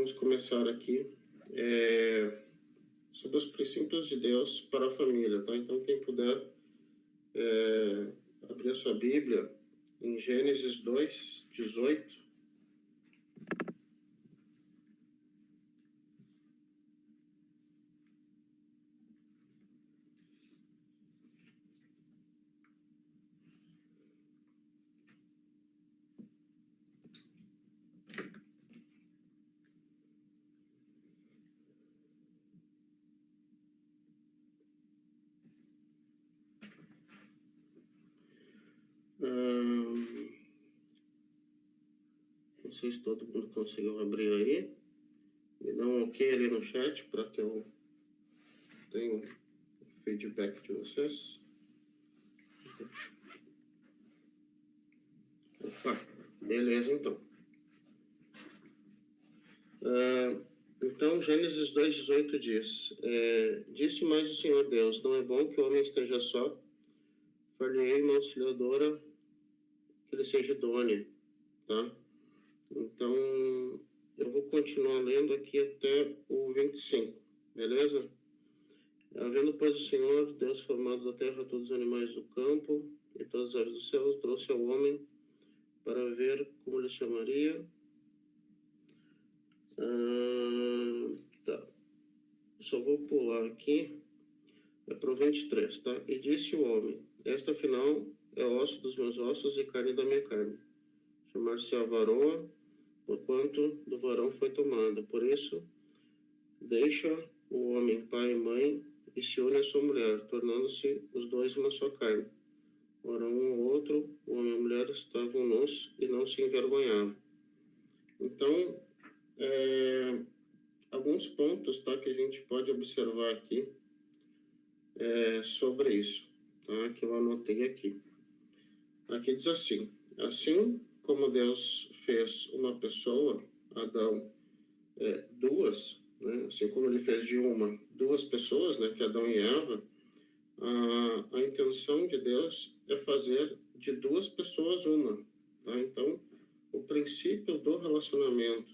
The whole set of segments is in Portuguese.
vamos começar aqui sobre os princípios de Deus para a família, tá? Então, quem puder abrir a sua Bíblia em Gênesis 2, 18. Não sei se todo mundo conseguiu abrir aí. Me dá um ok ali no chat para que eu tenha um feedback de vocês. Opa, beleza então. Então, Gênesis 2,18 diz: Disse mais o Senhor Deus, não é bom que o homem esteja só, far-lhe-ei uma auxiliadora que lhe seja idônea, tá? Então, eu vou continuar lendo aqui até o 25, beleza? Havendo, pois, o Senhor Deus formado da terra todos os animais do campo e todas as aves do céu, trouxe ao homem para ver como lhe chamaria. Tá. Só vou pular aqui. É pro 23, tá? E disse o homem: Esta, afinal, é osso dos meus ossos e carne da minha carne. Chamar-se-á varoa, porquanto do varão foi tomada. Por isso, deixa o homem pai e mãe e se une à sua mulher, tornando-se os dois uma só carne. Ora, um ao outro, o homem e a mulher estavam nus e não se envergonhavam. Então, alguns pontos, tá, que a gente pode observar aqui sobre isso, tá, que eu anotei aqui. Aqui diz assim: assim como Deus fez uma pessoa, Adão, duas, né, assim como ele fez de uma, duas pessoas, né, que é Adão e Eva, a intenção de Deus é fazer de duas pessoas uma, tá? Então, o princípio do relacionamento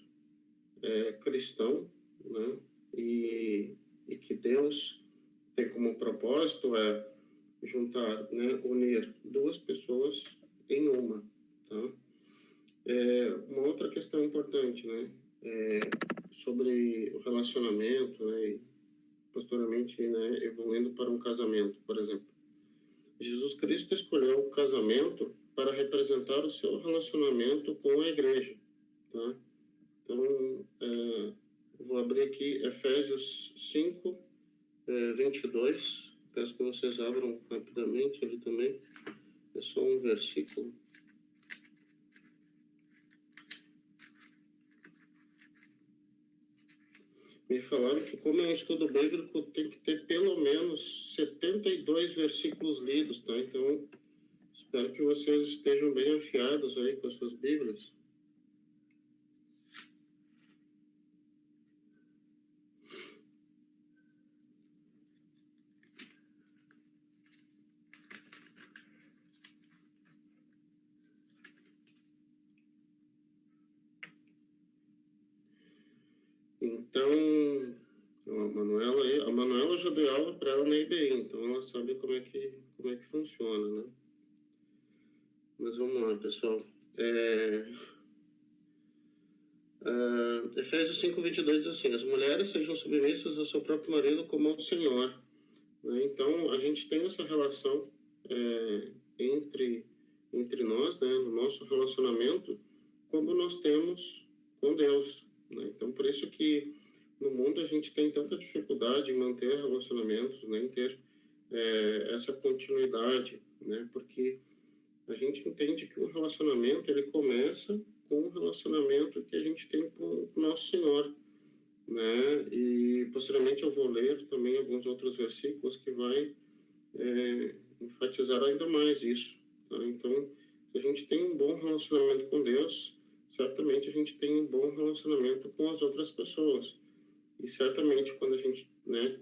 cristão, né, e que Deus tem como propósito juntar, né, unir duas pessoas em uma, tá? Uma outra questão importante, né, sobre o relacionamento, né, e posteriormente, né, evoluindo para um casamento, por exemplo. Jesus Cristo escolheu o casamento para representar o seu relacionamento com a igreja, tá? Então, vou abrir aqui Efésios 5, 22. Peço que vocês abram rapidamente ali também. É só um versículo. Me falaram que, como é um estudo bíblico, tem que ter pelo menos 72 versículos lidos, tá? Então, espero que vocês estejam bem afiados aí com as suas Bíblias. Então, a Manuela já deu aula para ela na IBI, então ela sabe como é que funciona, né? Mas vamos lá, pessoal. Efésios 5, 22 diz assim: as mulheres sejam submissas ao seu próprio marido como ao Senhor. Né? Então, a gente tem essa relação entre nós, né, no nosso relacionamento, como nós temos com Deus. Né? Então, por isso que no mundo a gente tem tanta dificuldade em manter relacionamentos, né, em ter essa continuidade, né, porque a gente entende que um relacionamento ele começa com um relacionamento que a gente tem com o nosso Senhor, né, e posteriormente eu vou ler também alguns outros versículos que vai enfatizar ainda mais isso, tá? Então, se a gente tem um bom relacionamento com Deus, certamente a gente tem um bom relacionamento com as outras pessoas. E certamente quando a gente, né,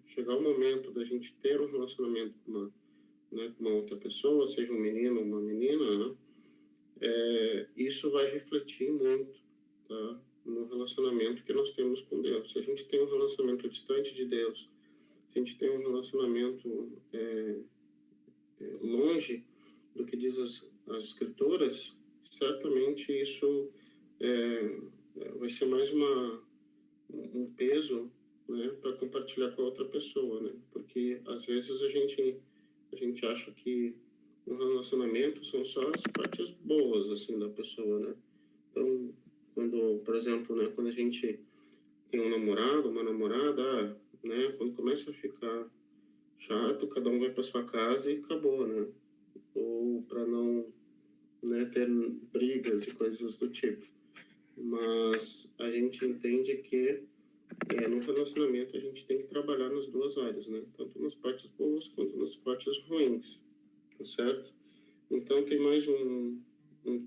chegar o momento da gente ter um relacionamento com uma outra pessoa, seja um menino ou uma menina, né, isso vai refletir muito, tá, no relacionamento que nós temos com Deus. Se a gente tem um relacionamento distante de Deus, se a gente tem um relacionamento longe do que diz as Escrituras, certamente isso vai ser mais um peso, né, para compartilhar com a outra pessoa, né? Porque às vezes a gente acha que um relacionamento são só as partes boas assim da pessoa, né? Então, por exemplo, né, quando a gente tem um namorado, uma namorada, né, quando começa a ficar chato, cada um vai para sua casa e acabou, né? Ou para não, né, ter brigas e coisas do tipo. Mas a gente entende que no relacionamento a gente tem que trabalhar nas duas áreas, né? Tanto nas partes boas quanto nas partes ruins, tá certo? Então tem mais um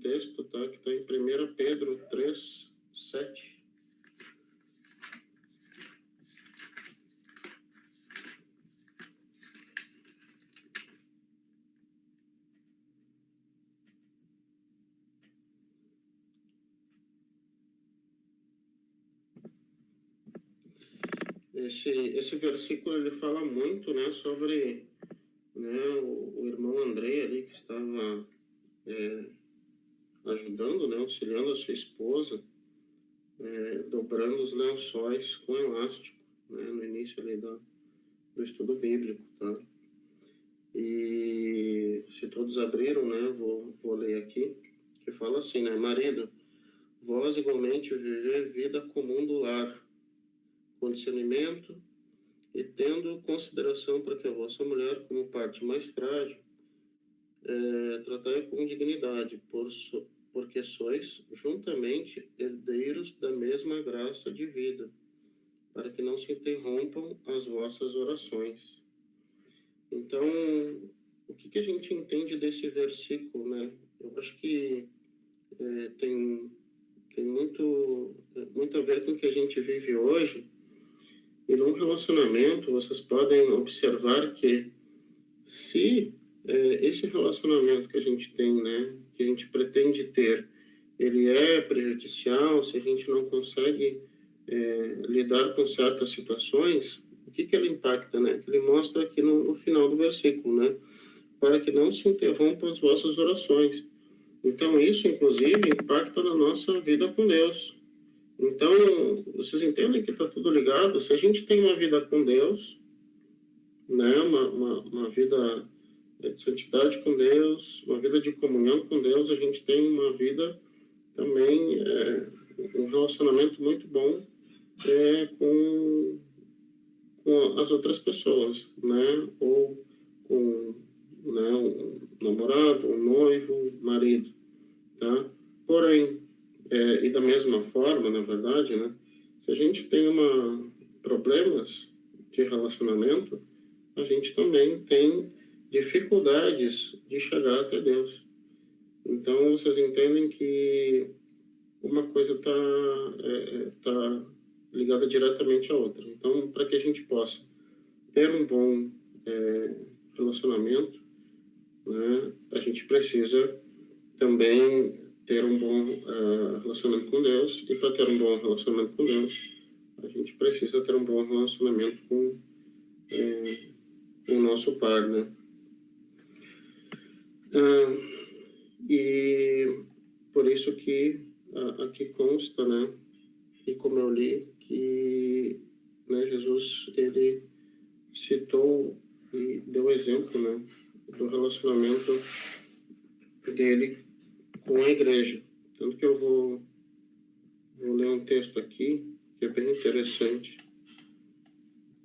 texto, tá? Que está em 1 Pedro 3:7. Esse versículo ele fala muito, né, sobre, né, o irmão André ali que estava ajudando, né, auxiliando a sua esposa, dobrando os lençóis com elástico, né, no início ali do estudo bíblico, tá? E se todos abriram, né, vou ler aqui, que fala assim, né, marido, vós igualmente viver vida comum do lar, com discernimento e tendo consideração para que a vossa mulher, como parte mais frágil, tratai com dignidade, porque sois juntamente herdeiros da mesma graça de vida, para que não se interrompam as vossas orações. Então, o que a gente entende desse versículo, né? Eu acho que tem muito a ver com o que a gente vive hoje. E num relacionamento, vocês podem observar que se esse relacionamento que a gente tem, né, que a gente pretende ter, ele é prejudicial, se a gente não consegue lidar com certas situações, o que ele impacta, né? Ele mostra aqui no final do versículo, né? Para que não se interrompam as vossas orações. Então, isso, inclusive, impacta na nossa vida com Deus. Então, vocês entendem que está tudo ligado? Se a gente tem uma vida com Deus, né, uma vida de santidade com Deus, uma vida de comunhão com Deus, a gente tem uma vida também, um relacionamento muito bom com as outras pessoas, né? Ou com, né, um namorado, um noivo, um marido, tá? Porém, e da mesma forma, na verdade, né? Se a gente tem problemas de relacionamento, a gente também tem dificuldades de chegar até Deus. Então, vocês entendem que uma coisa tá ligada diretamente à outra. Então, para que a gente possa ter um bom relacionamento, né, a gente precisa também ter um bom relacionamento com Deus. E para ter um bom relacionamento com Deus, a gente precisa ter um bom relacionamento com o nosso par, né? E por isso que aqui consta, né? E como eu li, que, né, Jesus, ele citou e deu exemplo, né, do relacionamento dele com a igreja. Tanto que eu vou ler um texto aqui, que é bem interessante,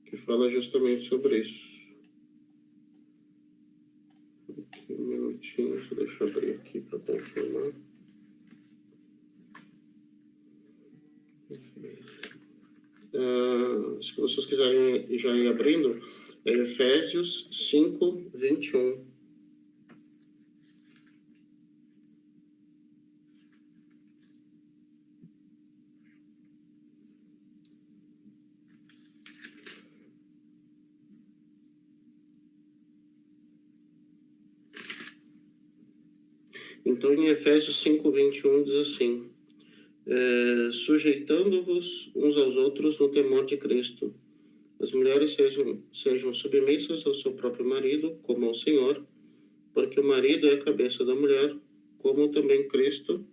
que fala justamente sobre isso. Aqui, um minutinho, deixa eu abrir aqui para confirmar. Se vocês quiserem já ir abrindo, é Efésios 5:21. Então, em Efésios 5:21 diz assim: sujeitando-vos uns aos outros no temor de Cristo. As mulheres sejam submissas ao seu próprio marido, como ao Senhor, porque o marido é a cabeça da mulher, como também Cristo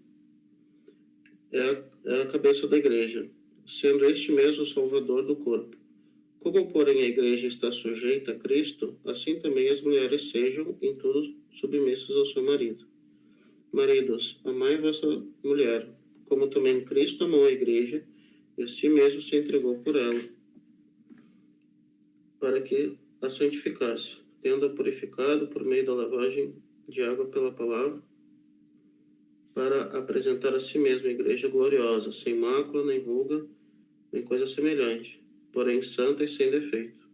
é a cabeça da igreja, sendo este mesmo o Salvador do corpo. Como, porém, a igreja está sujeita a Cristo, assim também as mulheres sejam, em tudo, submissas ao seu marido. Maridos, amai vossa mulher, como também Cristo amou a igreja, e a si mesmo se entregou por ela, para que a santificasse, tendo-a purificado por meio da lavagem de água pela palavra, para apresentar a si mesma a igreja gloriosa, sem mácula, nem ruga, nem coisa semelhante, porém santa e sem defeito.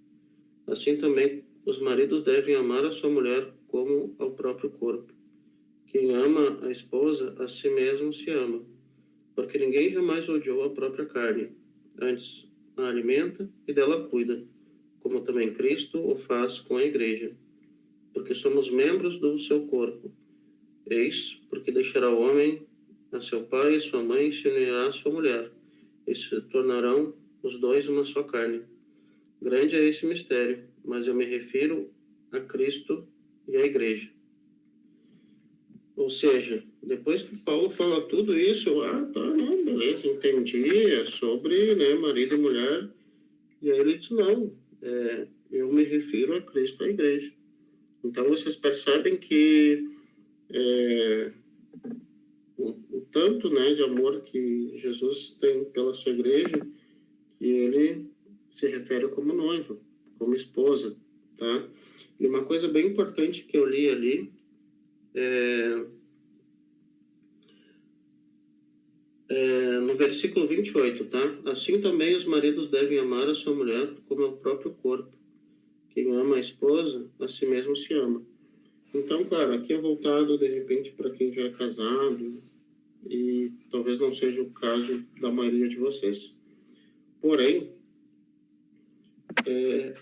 Assim também os maridos devem amar a sua mulher como ao próprio corpo. Quem ama a esposa, a si mesmo se ama, porque ninguém jamais odiou a própria carne, antes a alimenta e dela cuida, como também Cristo o faz com a igreja, porque somos membros do seu corpo. Eis porque deixará o homem a seu pai e sua mãe e se unirá à sua mulher, e se tornarão os dois uma só carne. Grande é esse mistério, mas eu me refiro a Cristo e à igreja. Ou seja, depois que Paulo fala tudo isso, tá, não, beleza, entendi, é sobre, né, marido e mulher. E aí ele diz, não, eu me refiro a Cristo e à igreja. Então vocês percebem que o tanto, né, de amor que Jesus tem pela sua igreja, que ele se refere como noiva, como esposa, tá? E uma coisa bem importante que eu li ali no versículo 28, tá? Assim também os maridos devem amar a sua mulher como ao próprio corpo. Quem ama a esposa, a si mesmo se ama. Então, claro, aqui é voltado, de repente, para quem já é casado, e talvez não seja o caso da maioria de vocês. Porém,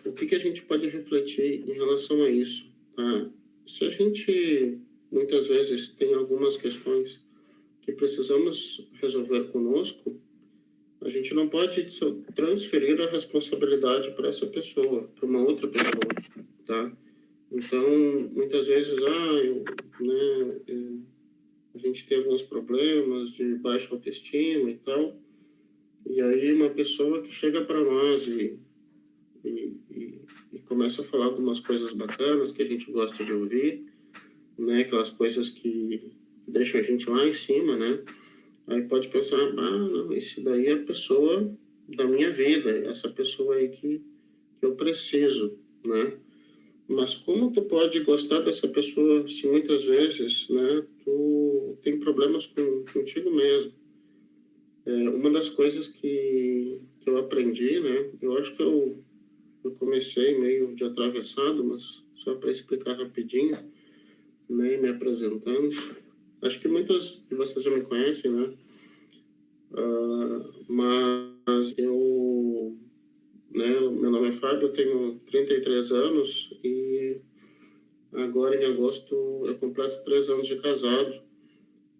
o que a gente pode refletir em relação a isso? Tá? Se a gente, muitas vezes, tem algumas questões que precisamos resolver conosco, a gente não pode transferir a responsabilidade para essa pessoa, para uma outra pessoa, tá? Então, muitas vezes, a gente tem alguns problemas de baixa autoestima e tal, e aí uma pessoa que chega para nós e começa a falar algumas coisas bacanas que a gente gosta de ouvir, né? Aquelas coisas que deixam a gente lá em cima, né? Aí pode pensar, não, esse daí é a pessoa da minha vida, essa pessoa aí que eu preciso, né? Mas como tu pode gostar dessa pessoa se muitas vezes, né, tu tem problemas contigo mesmo? Uma das coisas que eu aprendi, né, eu acho que eu comecei meio de atravessado, mas só para explicar rapidinho, né, me apresentando. Acho que muitos de vocês já me conhecem, né? Mas eu, né, meu nome é Fábio, eu tenho 33 anos e agora em agosto eu completo 3 anos de casado.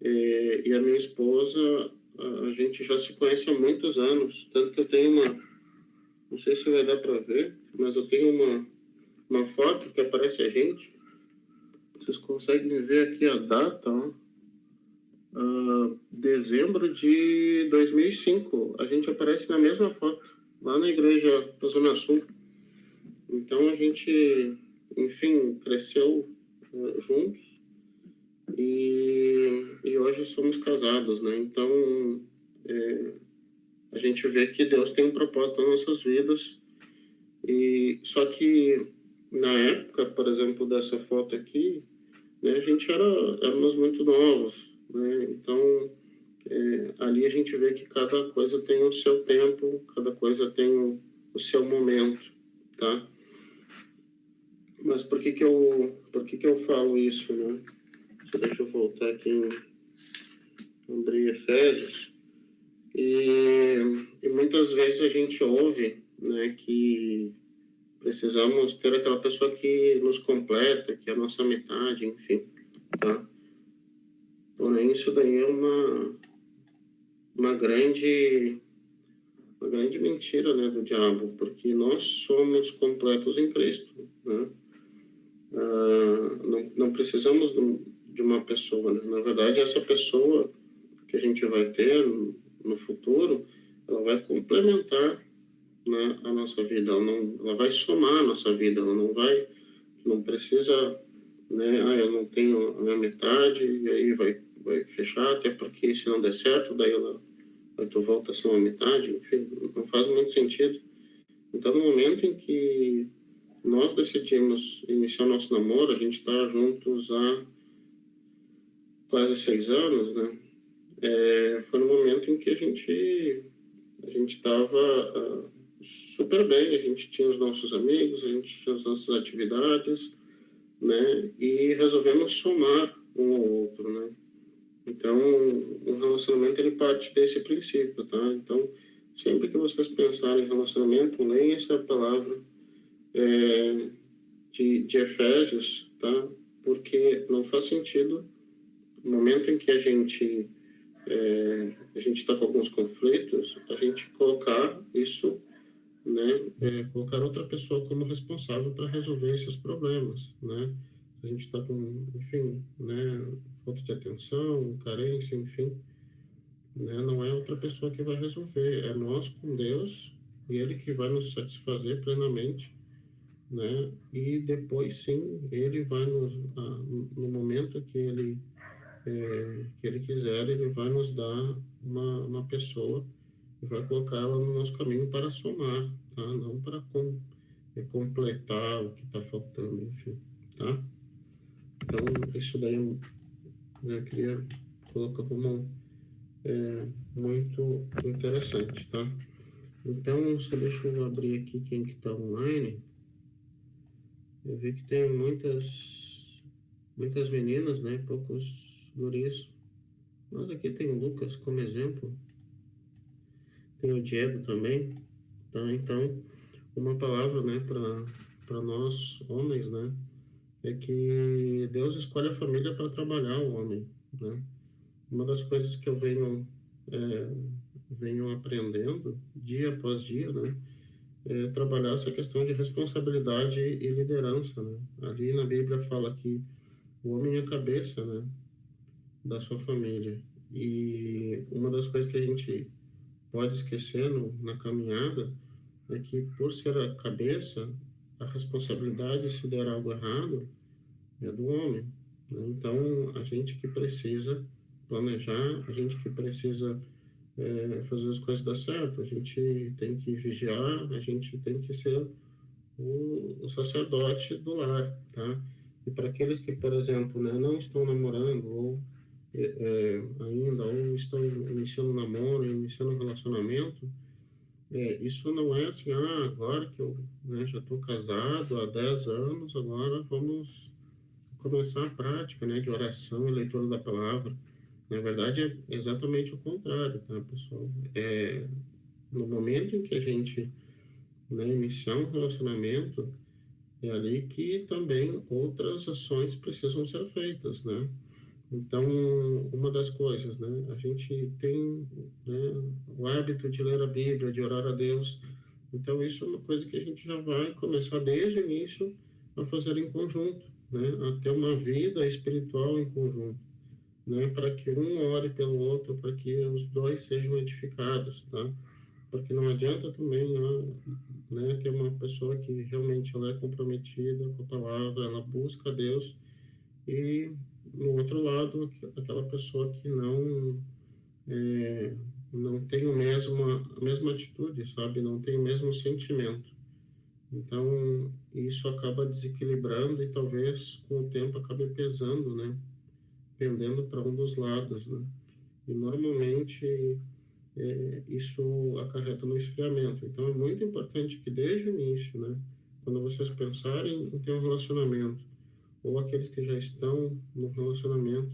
E a minha esposa, a gente já se conhece há muitos anos, tanto que eu tenho não sei se vai dar para ver, mas eu tenho uma foto que aparece a gente. Vocês conseguem ver aqui a data, ó. Dezembro de 2005. A gente aparece na mesma foto, lá na igreja da Zona Sul. Então a gente, enfim, cresceu juntos e hoje somos casados, né? Então a gente vê que Deus tem um propósito nas nossas vidas. E só que na época, por exemplo, dessa foto aqui, né, a gente éramos muito novos, né? Então ali a gente vê que cada coisa tem o seu tempo, cada coisa tem o seu momento, tá? Mas por que eu falo isso, né? Deixa eu voltar aqui em abrir Efésios. E muitas vezes a gente ouve, né, que precisamos ter aquela pessoa que nos completa, que é a nossa metade, enfim, tá? Porém, isso daí é uma grande mentira, né, do diabo, porque nós somos completos em Cristo, né? Não precisamos de uma pessoa, né? Na verdade, essa pessoa que a gente vai ter no futuro, ela vai complementar, né, a nossa vida, ela vai somar a nossa vida, ela não precisa, né, eu não tenho a minha metade, e aí vai fechar, até porque se não der certo, daí tu volta a ser uma metade, enfim, não faz muito sentido. Então, no momento em que nós decidimos iniciar nosso namoro, a gente está juntos há quase 6 anos, né? Foi no momento em que a gente estava super bem, a gente tinha os nossos amigos, a gente tinha as nossas atividades, né? E resolvemos somar um ao outro, né? Então, o relacionamento ele parte desse princípio, tá? Então, sempre que vocês pensarem em relacionamento, leiam essa palavra de Efésios, tá? Porque não faz sentido no momento em que a gente está com alguns conflitos, a gente colocar isso, né? Colocar outra pessoa como responsável para resolver esses problemas, né? A gente está com, enfim, né? Falta de atenção, carência, enfim, né? Não é outra pessoa que vai resolver, é nós com Deus e Ele que vai nos satisfazer plenamente, né? E depois sim, Ele vai no momento que ele quiser, Ele vai nos dar uma pessoa e vai colocar ela no nosso caminho para somar, tá? Não para completar o que está faltando, enfim, tá? Então, isso daí, né, eu queria colocar como muito interessante, tá? Então, só deixa eu abrir aqui quem que está online. Eu vi que tem muitas meninas, né? Poucos guris. Mas aqui tem o Lucas como exemplo. Tem o Diego também, tá? Então, uma palavra, né, para nós homens, né, é que Deus escolhe a família para trabalhar o homem, né? Uma das coisas que eu venho aprendendo dia após dia, né, é trabalhar essa questão de responsabilidade e liderança, né? Ali na Bíblia fala que o homem é a cabeça, né, da sua família. E uma das coisas que a gente pode esquecer na caminhada é que, por ser a cabeça, a responsabilidade, se der algo errado, é do homem, né? Então, a gente que precisa planejar, a gente que precisa fazer as coisas dar certo, a gente tem que vigiar, a gente tem que ser o sacerdote do lar, tá? E para aqueles que, por exemplo, né, não estão namorando ou ainda, ou estão iniciando namoro, iniciando um relacionamento, isso não é assim, agora que eu, né, já estou casado há 10 anos, agora vamos começar a prática, né, de oração e leitura da palavra. Na verdade, é exatamente o contrário, tá, pessoal? No momento em que a gente, né, iniciar um relacionamento, é ali que também outras ações precisam ser feitas, né? Então, uma das coisas, né, a gente tem, né, o hábito de ler a Bíblia, de orar a Deus. Então, isso é uma coisa que a gente já vai começar desde o início a fazer em conjunto, né, a ter uma vida espiritual em conjunto, né, para que um ore pelo outro, para que os dois sejam edificados, tá? Porque não adianta também, né, ter uma pessoa que realmente ela é comprometida com a palavra, ela busca a Deus, e no outro lado, aquela pessoa que não tem a mesma atitude, sabe? Não tem o mesmo sentimento. Então, isso acaba desequilibrando e talvez com o tempo acabe pesando, né? Pendendo para um dos lados, né? E normalmente isso acarreta no esfriamento. Então, é muito importante que desde o início, né? Quando vocês pensarem em ter um relacionamento, ou aqueles que já estão no relacionamento,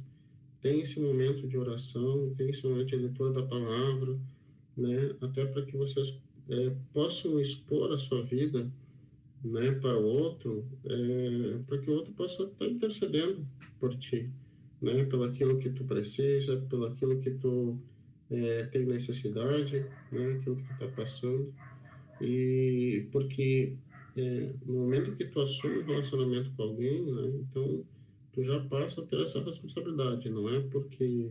tem esse momento de oração, tem esse momento de leitura da palavra, né? Até para que vocês possam expor a sua vida, né, para o outro, para que o outro possa estar intercedendo por ti, né? Pelo aquilo que tu precisa, pelo aquilo que tu tem necessidade, né, aquilo que tu está passando. E porque no momento que tu assume um relacionamento com alguém, né, então tu já passa a ter essa responsabilidade, não é porque,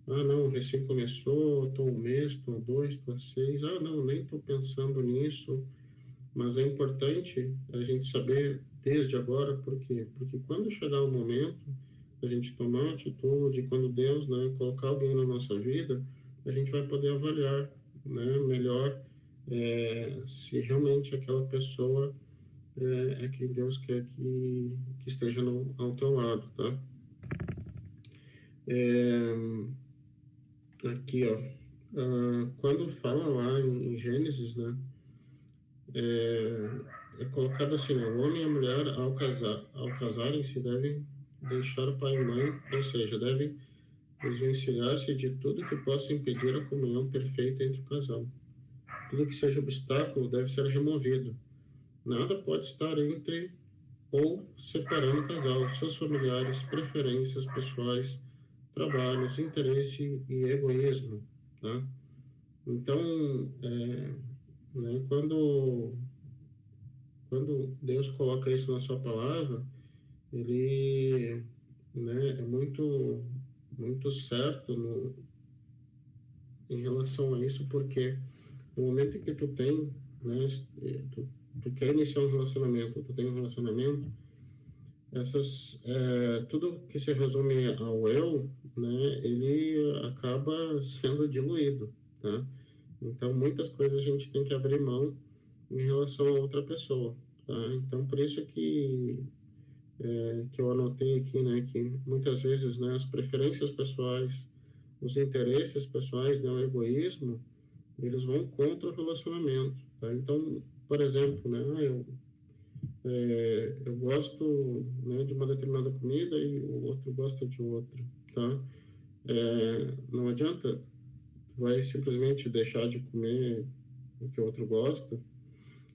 não, recém começou, estou um mês, estou dois, estou seis, não, nem estou pensando nisso, mas é importante a gente saber desde agora, por quê? Porque quando chegar o momento, a gente tomar atitude, quando Deus, né, colocar alguém na nossa vida, a gente vai poder avaliar, né, melhor se realmente aquela pessoa é quem Deus quer que esteja ao teu lado, tá? Aqui, ó, quando fala lá em Gênesis, né, é colocado assim, né, o homem e a mulher ao casarem-se devem deixar o pai e mãe, ou seja, devem desvencilhar-se de tudo que possa impedir a comunhão perfeita entre o casal. Tudo que seja obstáculo deve ser removido. Nada pode estar entre ou separando o casal, seus familiares, preferências pessoais, trabalhos, interesse e egoísmo, tá? Então, né, quando Deus coloca isso na sua palavra, ele, né, é muito certo em relação a isso, porque no momento em que tu tem, né, tu quer iniciar um relacionamento, tu tem um relacionamento, tudo que se resume ao eu, né, ele acaba sendo diluído, tá? Então, muitas coisas a gente tem que abrir mão em relação a outra pessoa, tá? Então, por isso que eu anotei aqui, né, que muitas vezes, né, as preferências pessoais, os interesses pessoais, né, o egoísmo, eles vão contra o relacionamento, tá? Então, por exemplo, né, eu gosto, né, de uma determinada comida e o outro gosta de outra, tá? Não adianta, vai simplesmente deixar de comer o que o outro gosta,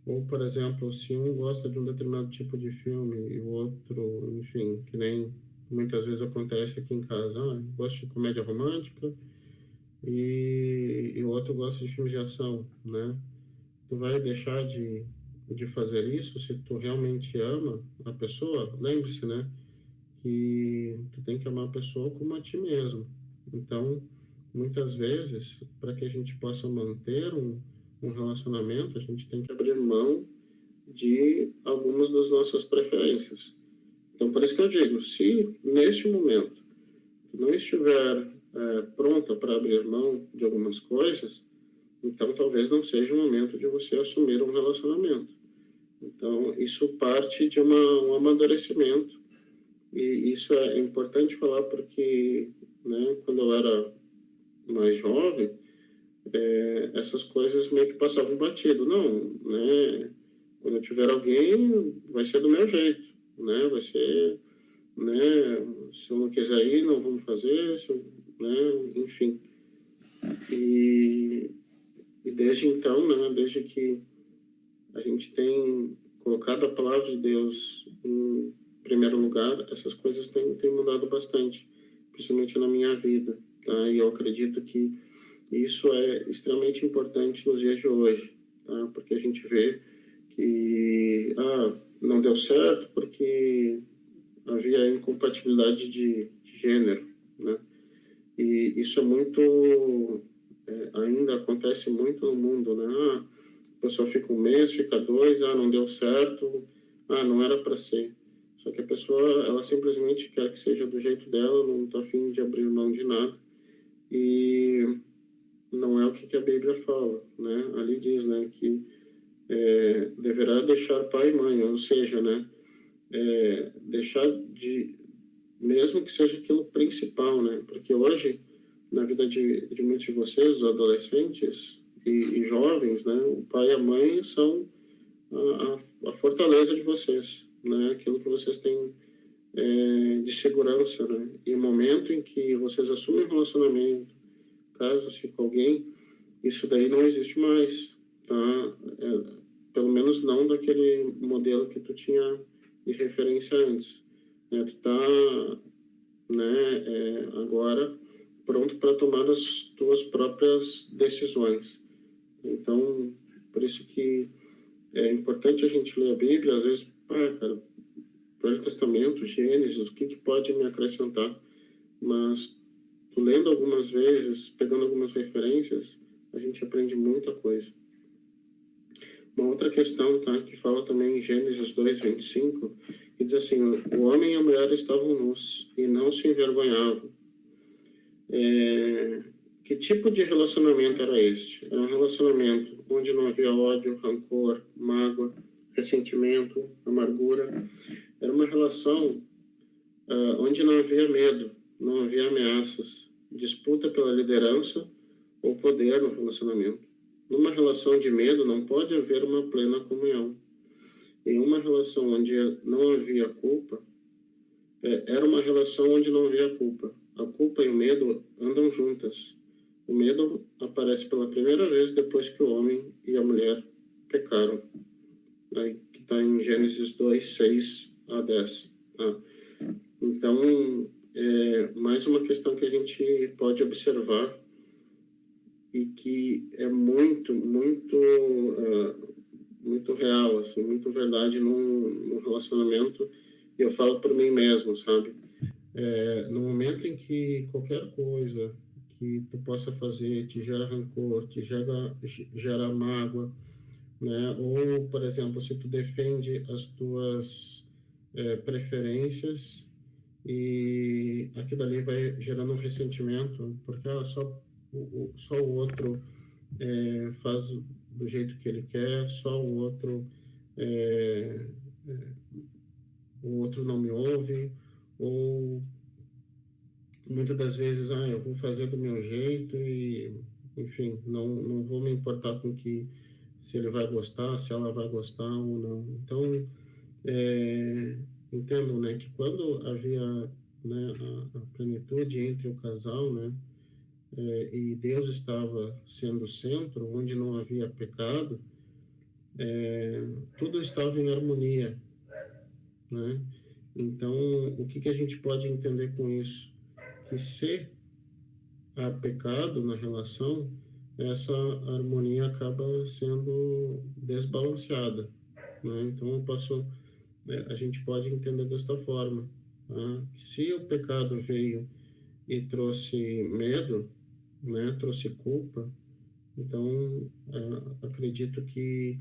ou, por exemplo, se um gosta de um determinado tipo de filme e o outro, enfim, que nem muitas vezes acontece aqui em casa, eu gosto de comédia romântica e o outro gosta de filmes de ação, né? Tu vai deixar de fazer isso se tu realmente ama a pessoa? Lembre-se, né, que tu tem que amar a pessoa como a ti mesmo. Então, muitas vezes, para que a gente possa manter um relacionamento, a gente tem que abrir mão de algumas das nossas preferências. Então, por isso que eu digo, se neste momento tu não estiver pronta para abrir mão de algumas coisas, então talvez não seja o momento de você assumir um relacionamento. Então, isso parte de um amadurecimento. E isso é importante falar porque, né, quando eu era mais jovem, essas coisas meio que passavam batido. Não, né, quando eu tiver alguém, vai ser do meu jeito, né, vai ser, né, se eu não quiser ir, não vamos fazer, né, enfim. E desde então, né, desde que a gente tem colocado a palavra de Deus em primeiro lugar, essas coisas têm mudado bastante, principalmente na minha vida, tá? E eu acredito que isso é extremamente importante nos dias de hoje, tá? Porque a gente vê que não deu certo porque havia incompatibilidade de gênero, né? E isso é muito ainda acontece muito no mundo, né? A pessoa fica um mês, fica dois, não deu certo, não era para ser. Só que a pessoa, ela simplesmente quer que seja do jeito dela, não está afim de abrir mão de nada. E não é o que a Bíblia fala, né? Ali diz, né, que deverá deixar pai e mãe, ou seja, né, deixar mesmo que seja aquilo principal, né? Porque hoje, na vida de muitos de vocês, os adolescentes e jovens, né, o pai e a mãe são a fortaleza de vocês, né? Aquilo que vocês têm de segurança, né? E o momento em que vocês assumem um relacionamento, casam-se com alguém, isso daí não existe mais, tá? Pelo menos não daquele modelo que tu tinha de referência antes, né? Tu tá, né, agora pronto para tomar as tuas próprias decisões. Então, por isso que é importante a gente ler a Bíblia, às vezes, cara, Velho Testamento, Gênesis, o que pode me acrescentar? Mas, tu lendo algumas vezes, pegando algumas referências, a gente aprende muita coisa. Uma outra questão, tá, que fala também em Gênesis 2:25, que diz assim: o homem e a mulher estavam nus e não se envergonhavam. Que tipo de relacionamento era este? Era um relacionamento onde não havia ódio, rancor, mágoa, ressentimento, amargura. Era uma relação onde não havia medo, não havia ameaças, disputa pela liderança ou poder no relacionamento. Numa relação de medo não pode haver uma plena comunhão. Em uma relação onde não havia culpa, era uma relação onde não havia culpa. A culpa e o medo andam juntas. O medo aparece pela primeira vez depois que o homem e a mulher pecaram. Aí, que está em Gênesis 2:6-10. Tá? Então, mais uma questão que a gente pode observar e que é muito, muito, muito real, assim, muito verdade num relacionamento. E eu falo por mim mesmo, sabe? No momento em que qualquer coisa que tu possa fazer te gera rancor, te gera mágoa, né? Ou, por exemplo, se tu defende as tuas preferências e aquilo ali vai gerando um ressentimento, porque só o outro faz do jeito que ele quer, só o outro não me ouve, ou muitas das vezes, eu vou fazer do meu jeito e, enfim, não vou me importar com que se ele vai gostar, se ela vai gostar ou não. Então, entendo, né, que quando havia, né, a plenitude entre o casal, né, e Deus estava sendo o centro, onde não havia pecado, tudo estava em harmonia, né? Então, o que a gente pode entender com isso? Que se há pecado na relação, essa harmonia acaba sendo desbalanceada, né? Então, a gente pode entender desta forma, tá? Se o pecado veio e trouxe medo, né, trouxe culpa, então acredito que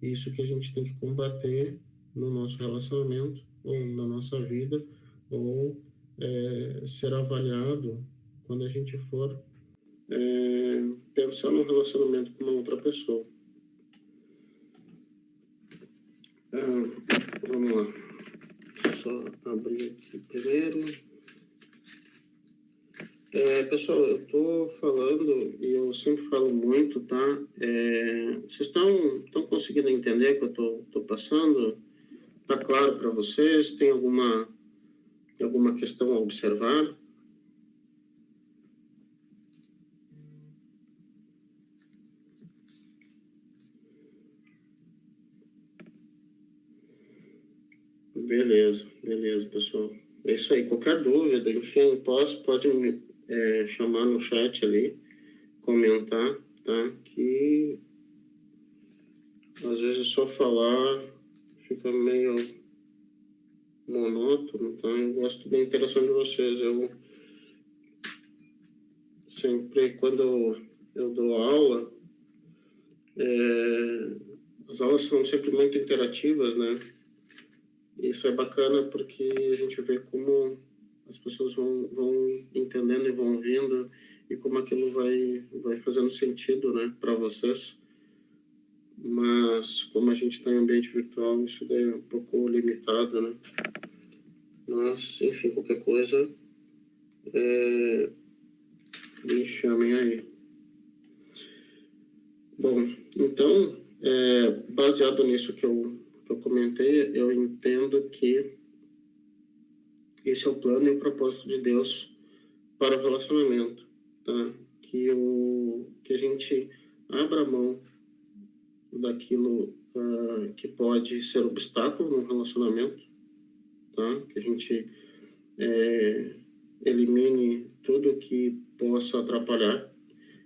isso que a gente tem que combater no nosso relacionamento ou na nossa vida, ou ser avaliado quando a gente for pensar no relacionamento com uma outra pessoa. Vamos lá. Só abrir aqui primeiro. Pessoal, eu estou falando e eu sempre falo muito, tá? Vocês estão conseguindo entender o que eu estou passando? Está claro para vocês? Tem alguma questão a observar? Beleza, pessoal. É isso aí. Qualquer dúvida, enfim, pode me chamar no chat ali, comentar, tá? Que às vezes só falar fica meio monótono, tá? Eu gosto da interação de vocês. Eu sempre, quando eu dou aula, as aulas são sempre muito interativas, né? Isso é bacana porque a gente vê como as pessoas vão entendendo e vão ouvindo e como aquilo vai fazendo sentido, né, para vocês. Mas como a gente está em ambiente virtual, isso daí é um pouco limitado, né? Mas, enfim, qualquer coisa, me chamem aí. Bom, então, baseado nisso que eu comentei, eu entendo que esse é o plano e o propósito de Deus para o relacionamento, tá? Que a gente abra mão daquilo que pode ser obstáculo no relacionamento, tá? Que a gente elimine tudo que possa atrapalhar,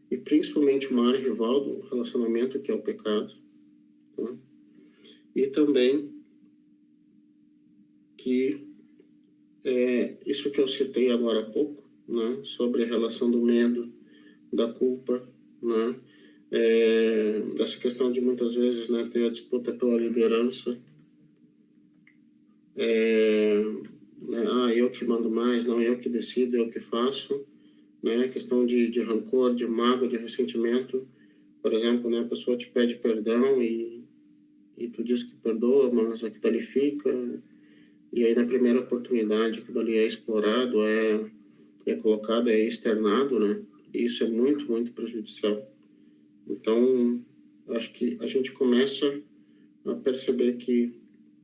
e principalmente o maior rival do relacionamento, que é o pecado. Tá? E também que isso que eu citei agora há pouco, né, sobre a relação do medo, da culpa, né, dessa questão de muitas vezes, né, ter a disputa pela liderança, né, eu que mando mais, não eu que decido, eu que faço, né, questão de rancor, de mágoa, de ressentimento. Por exemplo, né, a pessoa te pede perdão e tu diz que perdoa, mas aquilo ali fica, e aí na primeira oportunidade aquilo ali é explorado, é colocado, é externado, né? E isso é muito, muito prejudicial. Então, acho que a gente começa a perceber que,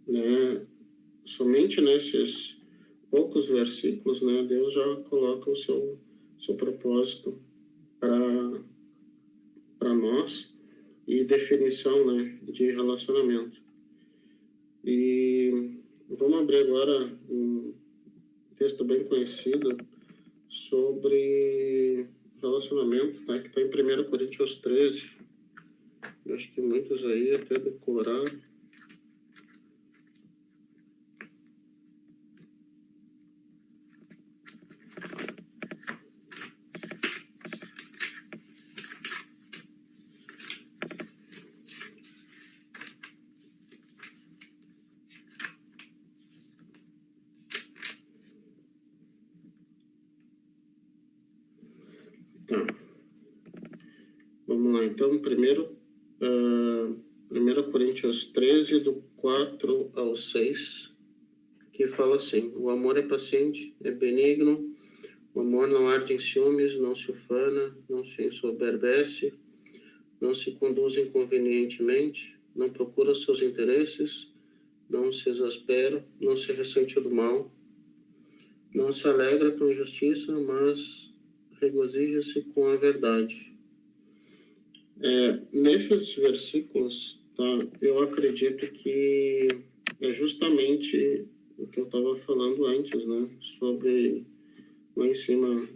né, somente nesses poucos versículos, né, Deus já coloca o seu propósito para nós e definição, né, de relacionamento. E vamos abrir agora um texto bem conhecido sobre relacionamento, tá? Que está em 1 Coríntios 13. Eu acho que muitos aí até decoraram. Tá. Vamos lá, então, primeiro, 1 Coríntios 13, do 4 ao 6, que fala assim: o amor é paciente, é benigno, o amor não arde em ciúmes, não se ufana, não se ensoberbece, não se conduz inconvenientemente, não procura seus interesses, não se exaspera, não se ressente do mal, não se alegra com injustiça, mas regozija-se com a verdade. Nesses versículos, tá, eu acredito que é justamente o que eu estava falando antes, né? Sobre, lá em cima,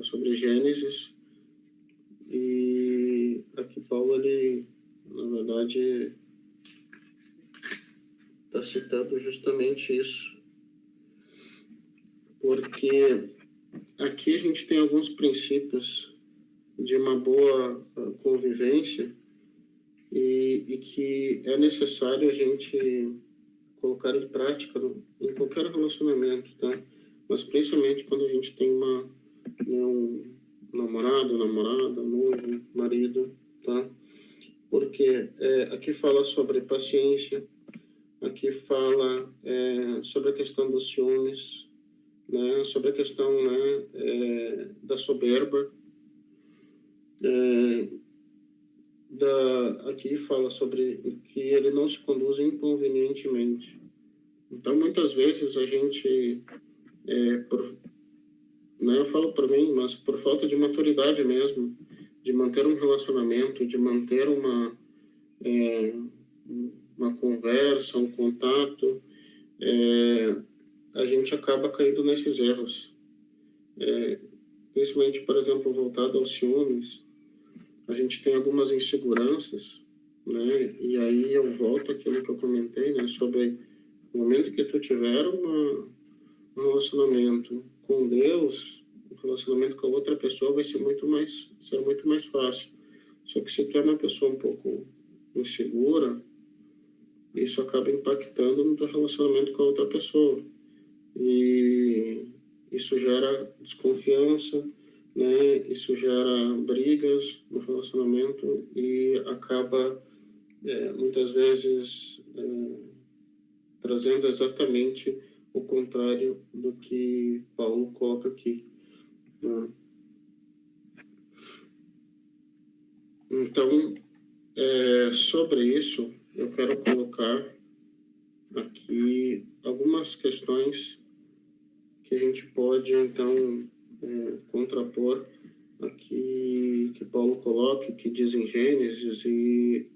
sobre Gênesis. E aqui Paulo, ele, na verdade, está citando justamente isso. Porque aqui a gente tem alguns princípios de uma boa convivência e que é necessário a gente colocar em prática em qualquer relacionamento, tá? Mas principalmente quando a gente tem um namorado, namorada, noivo, marido, tá? Porque aqui fala sobre paciência, aqui fala sobre a questão dos ciúmes, né? Sobre a questão, né, da soberba, aqui fala sobre que ele não se conduz inconvenientemente. Então, muitas vezes a gente, eu falo por mim, mas por falta de maturidade mesmo, de manter um relacionamento, de manter uma conversa, um contato, a gente acaba caindo nesses erros. Principalmente, por exemplo, voltado aos ciúmes, a gente tem algumas inseguranças, né? E aí eu volto àquilo que eu comentei, né? Sobre o momento que tu tiver um relacionamento com Deus, o relacionamento com a outra pessoa vai ser muito mais fácil. Só que se tu é uma pessoa um pouco insegura, isso acaba impactando no teu relacionamento com a outra pessoa. E isso gera desconfiança, né? Isso gera brigas no relacionamento e acaba, muitas vezes, trazendo exatamente o contrário do que Paulo coloca aqui, né? Então, sobre isso, eu quero colocar aqui algumas questões que a gente pode, então, contrapor aqui que Paulo coloca, que diz em Gênesis, e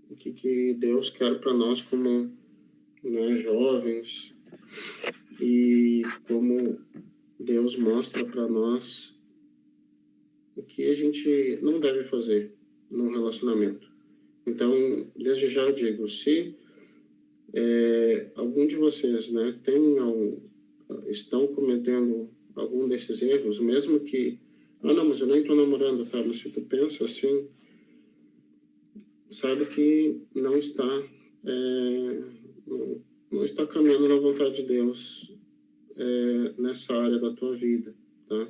o que Deus quer para nós como, né, jovens, e como Deus mostra para nós o que a gente não deve fazer num relacionamento. Então, desde já eu digo, se algum de vocês, né, estão cometendo algum desses erros, mesmo que, não, mas eu nem estou namorando, tá? Mas se tu pensa assim, sabe que não está, não está caminhando na vontade de Deus nessa área da tua vida, tá?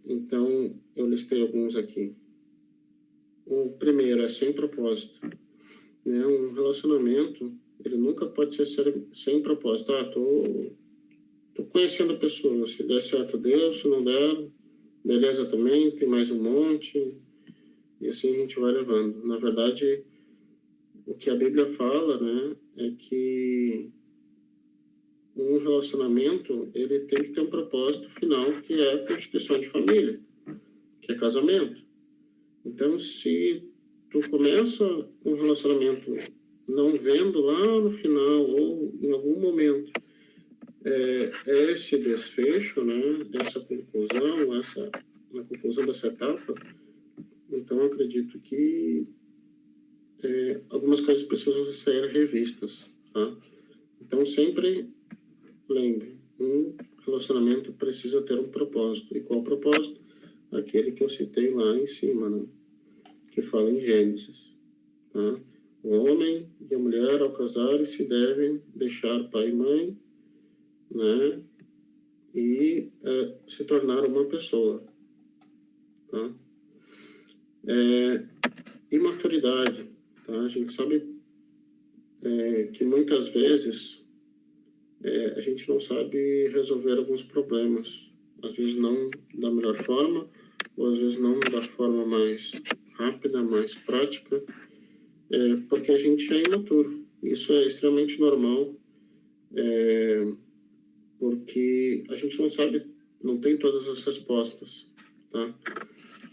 Então, eu listei alguns aqui. O primeiro é sem propósito. Né? Um relacionamento, ele nunca pode ser sem propósito. Tô conhecendo a pessoa, se der certo, Deus, se não der, beleza também, tem mais um monte, e assim a gente vai levando. Na verdade, o que a Bíblia fala, né, é que um relacionamento, ele tem que ter um propósito final, que é a constituição de família, que é casamento. Então, se tu começa um relacionamento não vendo lá no final ou em algum momento esse desfecho, né, essa conclusão, na conclusão dessa etapa, então eu acredito que algumas coisas precisam ser revistas, tá? Então sempre lembre, um relacionamento precisa ter um propósito. E qual propósito? Aquele que eu citei lá em cima, né, que fala em Gênesis, tá? O homem e a mulher, ao casarem, se devem deixar pai e mãe, né, e se tornar uma pessoa, tá? Imaturidade, tá? A gente sabe que muitas vezes a gente não sabe resolver alguns problemas, às vezes não da melhor forma, ou às vezes não da forma mais rápida, mais prática, porque a gente é imaturo. Isso é extremamente normal, porque a gente não sabe, não tem todas as respostas, tá?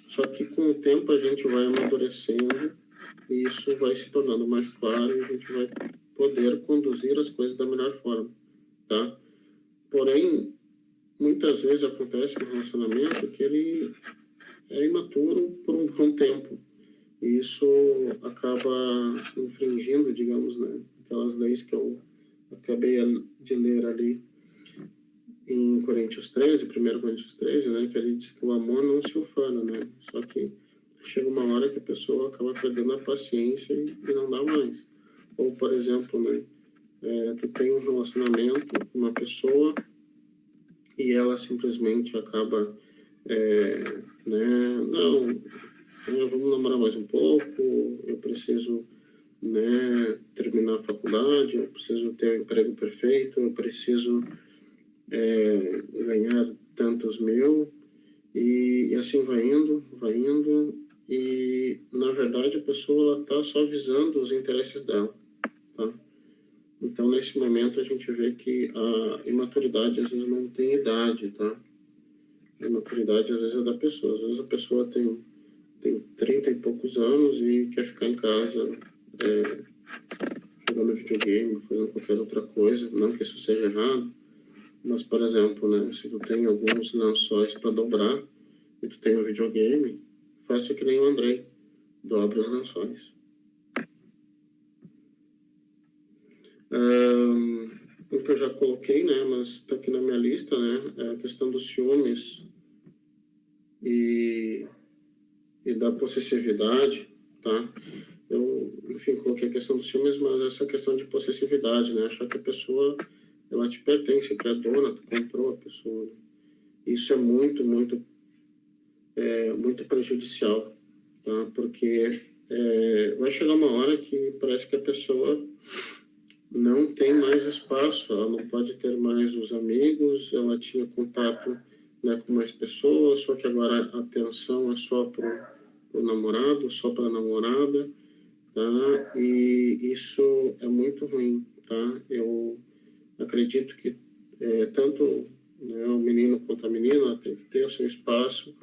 Só que com o tempo a gente vai amadurecendo e isso vai se tornando mais claro e a gente vai poder conduzir as coisas da melhor forma, tá? Porém, muitas vezes acontece no relacionamento que ele é imaturo por um tempo e isso acaba infringindo, digamos, né, aquelas leis que eu acabei de ler ali em Coríntios 13, 1 Coríntios 13, né, que ele diz que o amor não se ufana, né? Só que chega uma hora que a pessoa acaba perdendo a paciência e não dá mais. Ou, por exemplo, né, tu tem um relacionamento com uma pessoa e ela simplesmente acaba, né, não, vamos namorar mais um pouco, eu preciso, né, terminar a faculdade, eu preciso ter o emprego perfeito, eu preciso ganhar tantos mil, e assim vai indo, e na verdade a pessoa está só visando os interesses dela, tá? Então nesse momento a gente vê que a imaturidade às vezes não tem idade, tá? A imaturidade às vezes é da pessoa, às vezes a pessoa tem 30 e poucos anos e quer ficar em casa jogando videogame, fazendo qualquer outra coisa, não que isso seja errado, mas, por exemplo, né, se tu tem alguns lençóis para dobrar e tu tem um videogame, faça que nem o Andrei, dobra os lençóis. O que eu já coloquei, né, mas está aqui na minha lista, né, é a questão dos ciúmes e da possessividade, tá? Eu, enfim, coloquei a questão dos ciúmes, mas essa questão de possessividade, né, achar que a pessoa, ela te pertence, tu é dona, tu comprou a pessoa, né? Isso é muito, muito muito prejudicial, tá? Porque vai chegar uma hora que parece que a pessoa não tem mais espaço, ela não pode ter mais os amigos, ela tinha contato, né, com mais pessoas, só que agora a atenção é só para o namorado, só para a namorada, tá? E isso é muito ruim, tá? Eu acredito que tanto, né, o menino quanto a menina tem que ter o seu espaço,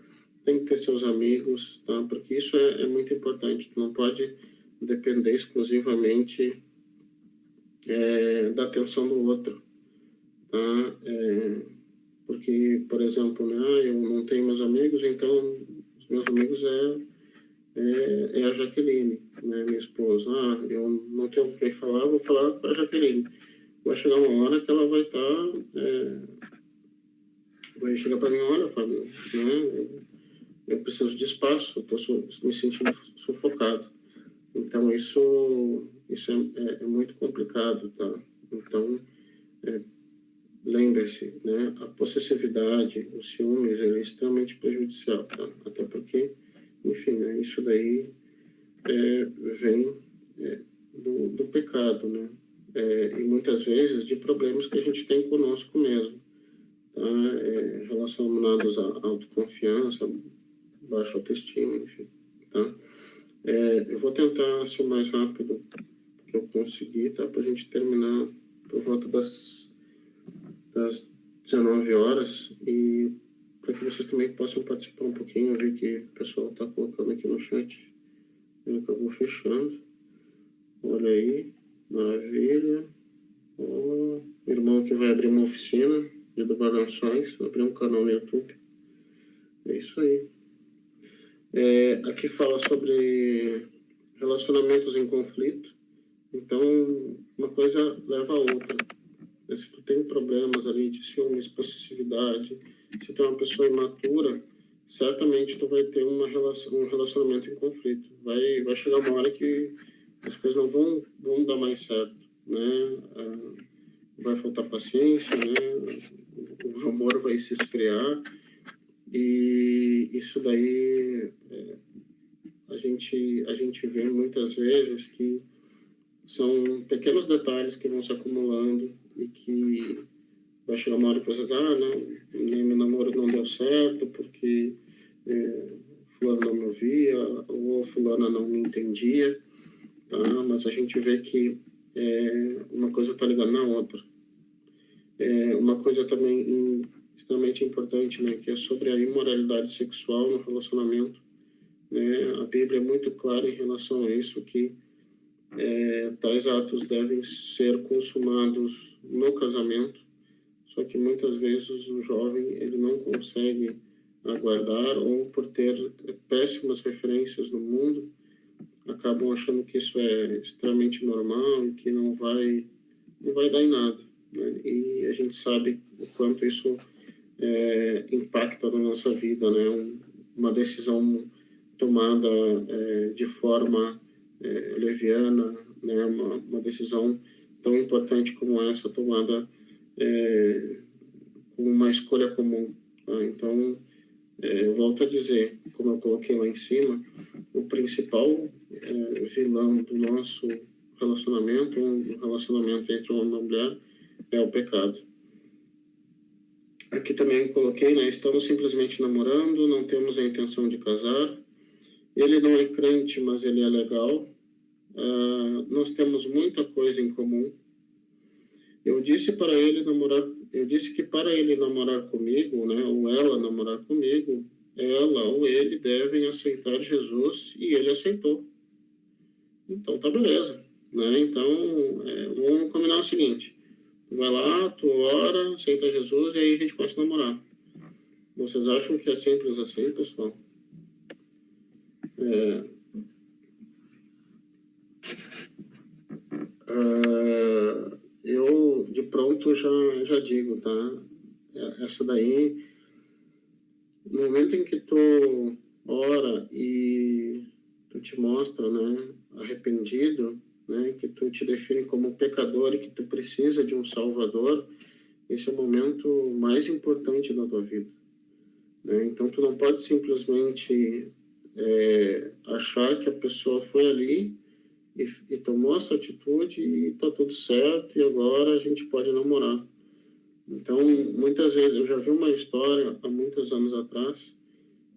tem que ter seus amigos, tá? Porque isso é muito importante. Tu não pode depender exclusivamente da atenção do outro, tá? Porque, por exemplo, né, eu não tenho meus amigos, então os meus amigos é a Jaqueline, né, minha esposa. Eu não tenho com quem falar, vou falar para a Jaqueline. Vai chegar uma hora que ela vai estar... vai chegar para mim, olha, Fábio, né, eu preciso de espaço, eu estou me sentindo sufocado. Então, isso é muito complicado, tá? Então, lembre-se, né, a possessividade, o ciúmes, ele é extremamente prejudicial, tá? Até porque, enfim, né, isso daí vem do pecado, né? E muitas vezes de problemas que a gente tem conosco mesmo, tá? Relacionados à autoconfiança, baixa autoestima, enfim, tá? Eu vou tentar ser o mais rápido que eu conseguir, tá? Para a gente terminar por volta das 19 horas e para que vocês também possam participar um pouquinho. Eu vi que o pessoal está colocando aqui no chat. Ele acabou fechando. Olha aí, maravilha. O irmão que vai abrir uma oficina de dublações, abrir um canal no YouTube. É isso aí. Aqui fala sobre relacionamentos em conflito. Então, uma coisa leva a outra. Se tu tem problemas ali de ciúmes, possessividade, se tu é uma pessoa imatura, certamente tu vai ter um relacionamento em conflito. Vai chegar uma hora que as coisas não vão dar mais certo, né? Vai faltar paciência, né? O amor vai se esfriar e isso daí a gente vê muitas vezes que são pequenos detalhes que vão se acumulando e que vai chegar uma hora que você diz, não, meu namoro não deu certo porque fulano não me ouvia ou fulana não me entendia, tá? Mas a gente vê que uma coisa está ligada na outra. Uma coisa também extremamente importante, né, que é sobre a imoralidade sexual no relacionamento, né? A Bíblia é muito clara em relação a isso, que tais atos devem ser consumados no casamento, só que muitas vezes o jovem ele não consegue aguardar ou por ter péssimas referências no mundo, acabam achando que isso é extremamente normal e que não vai dar em nada, né? E a gente sabe o quanto isso impacta na nossa vida, né? Uma decisão tomada de forma leviana, né? Uma decisão tão importante como essa tomada com uma escolha comum, tá? Então, eu volto a dizer, como eu coloquei lá em cima, o principal vilão do nosso relacionamento, um relacionamento entre um homem e uma mulher, é o pecado. Aqui também eu coloquei, né? Estamos simplesmente namorando, não temos a intenção de casar. Ele não é crente, mas ele é legal. Nós temos muita coisa em comum. Eu disse que para ele namorar comigo, né, ou ela namorar comigo, ela ou ele devem aceitar Jesus e ele aceitou. Então tá beleza, né? Então vamos combinar o seguinte: tu vai lá, tu ora, aceita Jesus e aí a gente começa a namorar. Vocês acham que é simples assim, pessoal? Eu de pronto já digo, tá? Essa daí, no momento em que tu ora e tu te mostra, né, arrependido, né, que tu te define como pecador e que tu precisa de um salvador, esse é o momento mais importante da tua vida, né? Então tu não pode simplesmente achar que a pessoa foi ali e tomou essa atitude e tá tudo certo e agora a gente pode namorar. Então, muitas vezes, eu já vi uma história há muitos anos atrás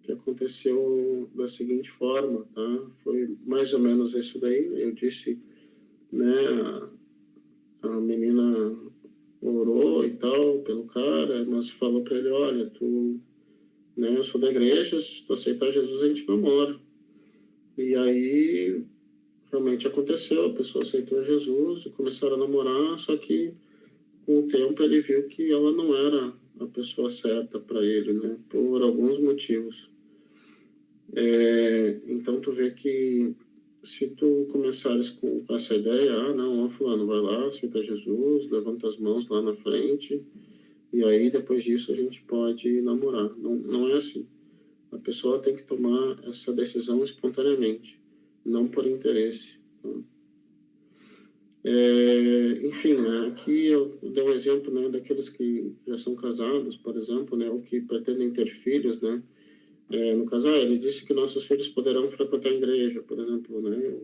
que aconteceu da seguinte forma, tá? Foi mais ou menos isso daí. Eu disse, né, a menina orou e tal pelo cara, mas falou para ele, olha, né, eu sou da igreja, se tu aceitar Jesus, a gente namora. E aí, realmente aconteceu, a pessoa aceitou Jesus e começaram a namorar, só que com o tempo ele viu que ela não era a pessoa certa para ele, né? Por alguns motivos. Então, tu vê que se tu começares com essa ideia, não, ó, fulano, vai lá, aceita Jesus, levanta as mãos lá na frente, e aí depois disso a gente pode namorar. Não, não é assim. A pessoa tem que tomar essa decisão espontaneamente, não por interesse. Tá? Enfim, né, aqui eu dei um exemplo, né, daqueles que já são casados, por exemplo, né, ou que pretendem ter filhos, né. No caso, ele disse que nossos filhos poderão frequentar a igreja, por exemplo, né.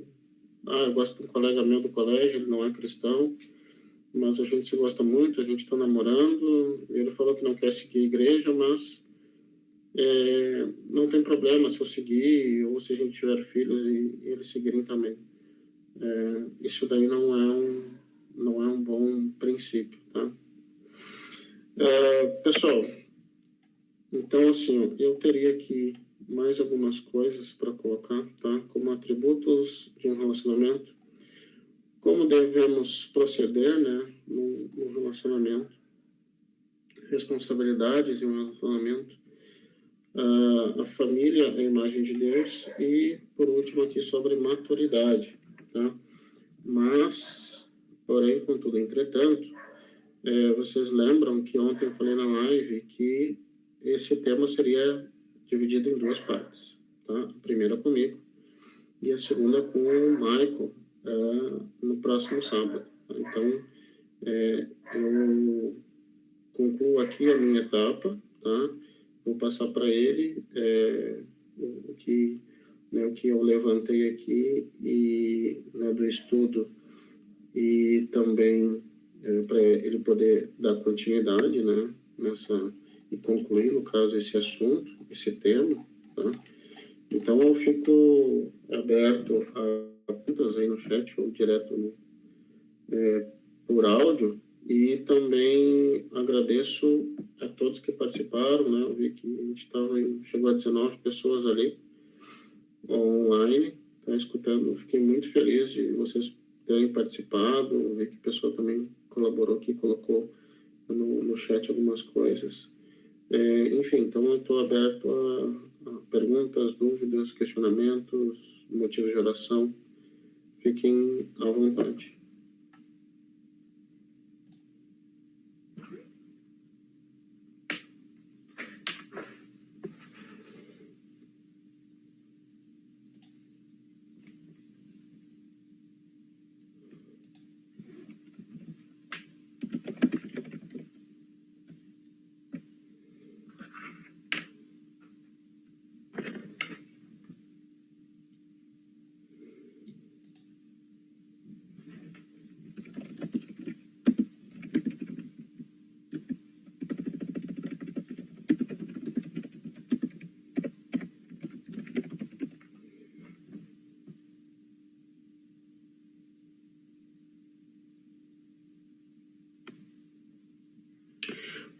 Eu gosto de um colega meu do colégio, ele não é cristão, mas a gente se gosta muito, a gente está namorando, ele falou que não quer seguir a igreja, mas não tem problema se eu seguir, ou se a gente tiver filhos e eles seguirem também. Isso daí não é um bom princípio, tá? Pessoal, então, assim, eu teria aqui mais algumas coisas para colocar, tá? Como atributos de um relacionamento, como devemos proceder, né, no relacionamento, responsabilidades em um relacionamento, a família é a imagem de Deus e, por último, aqui sobre maturidade, tá? Mas, porém, contudo, entretanto, vocês lembram que ontem eu falei na live que esse tema seria dividido em duas partes, tá? A primeira comigo e a segunda com o Michael no próximo sábado. Tá? Então, eu concluo aqui a minha etapa, tá? Vou passar para ele o que eu levantei aqui e, né, do estudo, e também para ele poder dar continuidade, né, e concluir, no caso, esse assunto, esse tema, tá? Então, eu fico aberto a perguntas aí no chat ou direto por áudio, e também agradeço a todos que participaram, né? Eu vi que a gente chegou a 19 pessoas ali online, tá escutando. Fiquei muito feliz de vocês terem participado. Eu vi que a pessoa também colaborou aqui, colocou no chat algumas coisas. Enfim, então eu estou aberto a perguntas, dúvidas, questionamentos, motivos de oração. Fiquem à vontade.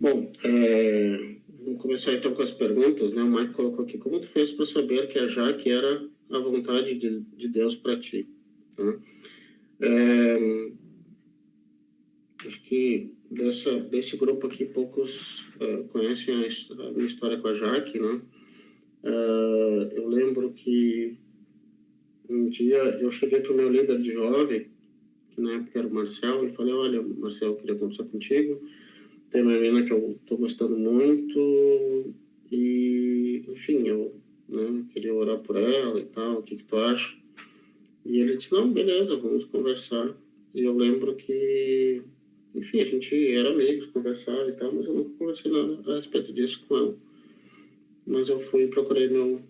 Bom, vamos começar então com as perguntas, né? O Mike colocou aqui: como tu fez para saber que a Jaque era a vontade de Deus para ti? Tá? Acho que desse grupo aqui, poucos conhecem a minha história com a Jaque, né? Eu lembro que um dia eu cheguei para o meu líder de jovem, que na época era o Marcel, e falei: olha, Marcel, eu queria conversar contigo. Tem uma menina que eu estou gostando muito e, enfim, eu queria orar por ela e tal, o que tu acha? E ele disse: não, beleza, vamos conversar. E eu lembro que, enfim, a gente era amigos, conversava e tal, mas eu nunca conversei nada a respeito disso com ela. Mas eu fui e procurei meu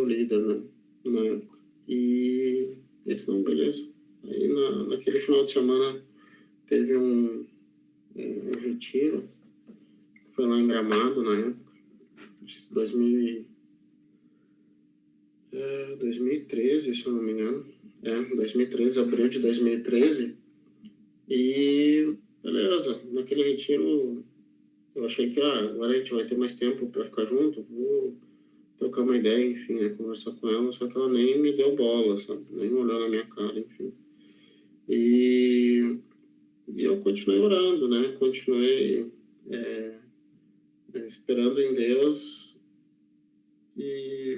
líder, né, na época. E ele disse: não, beleza. Aí naquele final de semana teve um retiro, foi lá em Gramado na época, 2013, se eu não me engano. 2013, abril de 2013. E beleza, naquele retiro eu achei que agora a gente vai ter mais tempo para ficar junto, vou trocar uma ideia, enfim, né, conversar com ela, só que ela nem me deu bola, sabe? Nem olhou na minha cara, enfim. E eu continuei orando, né? Continuei esperando em Deus e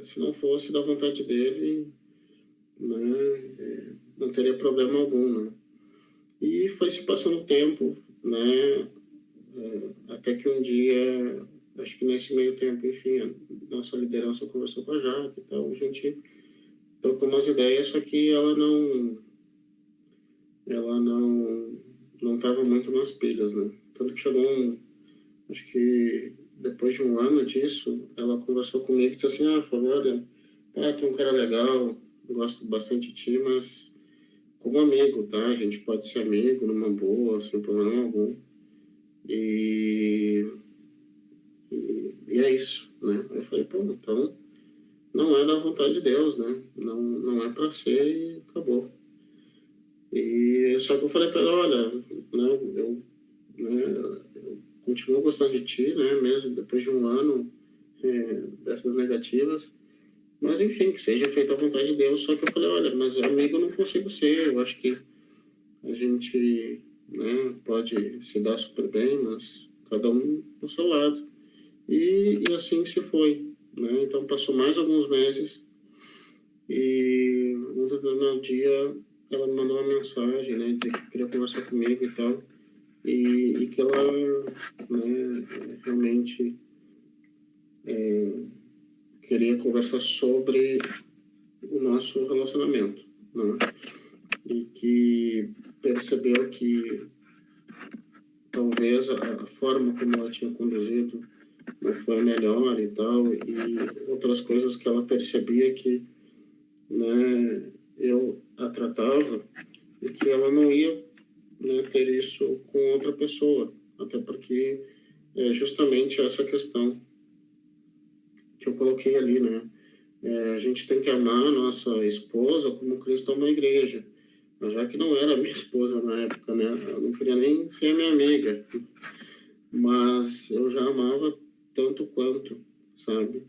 se não fosse da vontade dele, né, não teria problema algum, né? E foi se passando o tempo, né, até que um dia, acho que nesse meio tempo, enfim, a nossa liderança conversou com a Jaque e tal, a gente trocou umas ideias, só que ela não estava muito nas pilhas, né? Tanto que chegou acho que depois de um ano disso, ela conversou comigo e disse assim, falou, olha, tu é um cara legal, eu gosto bastante de ti, mas como amigo, tá? A gente pode ser amigo numa boa, sem problema algum. E é isso, né? Eu falei, pô, então não é da vontade de Deus, né? Não é para ser e acabou. E só que eu falei para ela, olha, né, eu continuo gostando de ti, né? Mesmo depois de um ano dessas negativas. Mas enfim, que seja feita a vontade de Deus. Só que eu falei, olha, mas amigo eu não consigo ser. Eu acho que a gente, né, pode se dar super bem, mas cada um do seu lado. E assim se foi, né? Então passou mais alguns meses e um determinado dia ela me mandou uma mensagem, né, dizer que queria conversar comigo e tal, e que ela, né, realmente queria conversar sobre o nosso relacionamento, né? E que percebeu que talvez a forma como ela tinha conduzido não foi melhor e tal, e outras coisas que ela percebia que, né, eu a tratava e que ela não ia, né, ter isso com outra pessoa, até porque é justamente essa questão que eu coloquei ali, né? A gente tem que amar a nossa esposa como Cristo ama a igreja. Mas já que não era minha esposa na época, né? Eu não queria nem ser minha amiga. Mas eu já amava tanto quanto, sabe?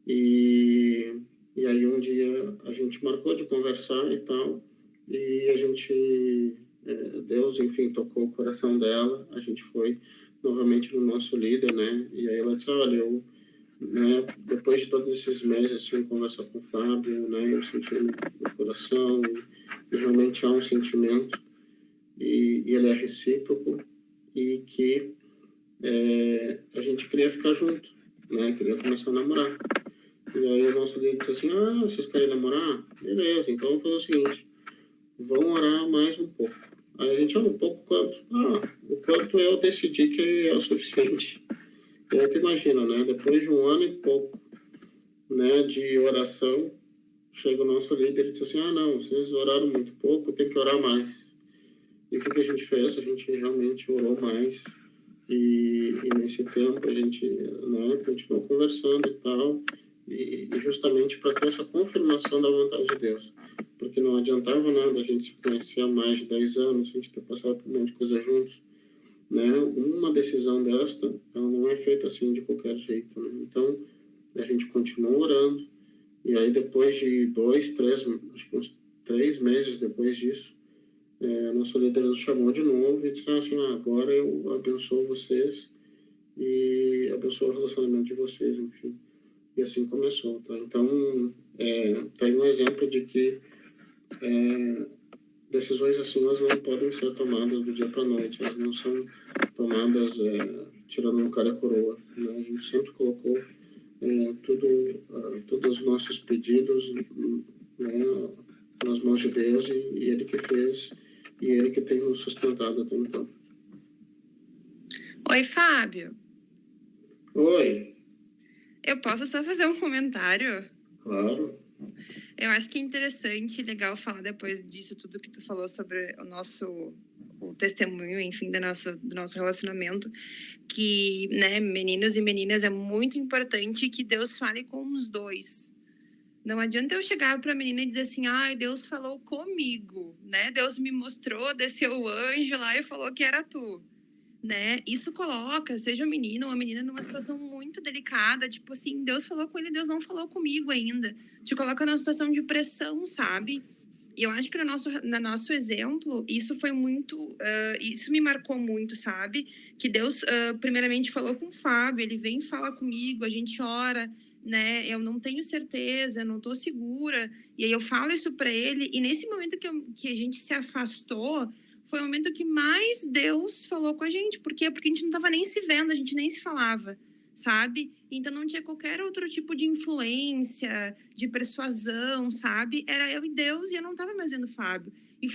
E aí um dia a gente marcou de conversar e tal. E a gente, Deus, enfim, tocou o coração dela. A gente foi novamente no nosso líder, né? E aí ela disse, olha, eu, né, depois de todos esses meses assim, conversar com o Fábio, né, eu senti no coração e realmente há um sentimento e ele é recíproco e que a gente queria ficar junto, né, queria começar a namorar. E aí o nosso líder disse assim, vocês querem namorar? Beleza, então vamos fazer o seguinte, vamos orar mais um pouco. Aí a gente, um pouco quanto? O quanto eu decidi que é o suficiente. E aí tu imagina, né, depois de um ano e pouco, né, de oração, chega o nosso líder e diz assim, não, vocês oraram muito pouco, tem que orar mais. E o que a gente fez? A gente realmente orou mais e nesse tempo a gente, né, continuou conversando e tal, e justamente para ter essa confirmação da vontade de Deus, porque não adiantava nada a gente se conhecer há mais de 10 anos, a gente ter passado por um monte de coisa juntos, né? Uma decisão desta, ela não é feita assim de qualquer jeito, né? Então a gente continuou orando. E aí, depois de 2, 3, acho que uns 3 meses depois disso, nosso líder nos chamou de novo e disse assim, agora eu abençoo vocês e abençoo o relacionamento de vocês, enfim. E assim começou, tá? Então, tá aí um exemplo de que decisões assim, elas não podem ser tomadas do dia para a noite, elas não são tomadas tirando um cara e coroa, né? A gente sempre colocou todos os nossos pedidos, né, nas mãos de Deus e Ele que fez e Ele que tem nos sustentado até então. Oi, Fábio. Oi. Eu posso só fazer um comentário? Claro. Eu acho que é interessante e legal falar depois disso tudo que tu falou sobre o testemunho, enfim, do nosso relacionamento, que, né, meninos e meninas, é muito importante que Deus fale com os dois. Não adianta eu chegar para a menina e dizer assim, Deus falou comigo, né? Deus me mostrou, desceu o anjo lá e falou que era tu, né? Isso coloca, seja um menino ou uma menina, numa situação muito delicada, tipo assim, Deus falou com ele, Deus não falou comigo ainda. Te coloca numa situação de pressão, sabe? E eu acho que no nosso exemplo, isso foi muito, isso me marcou muito, sabe? Que Deus, primeiramente, falou com o Fábio, ele vem falar comigo, a gente ora, né? Eu não tenho certeza, eu não tô segura. E aí eu falo isso para ele, e nesse momento que a gente se afastou, foi o momento que mais Deus falou com a gente. Por quê? Porque a gente não tava nem se vendo, a gente nem se falava, sabe? Então não tinha qualquer outro tipo de influência, de persuasão, sabe? Era eu e Deus e eu não estava mais vendo o Fábio. E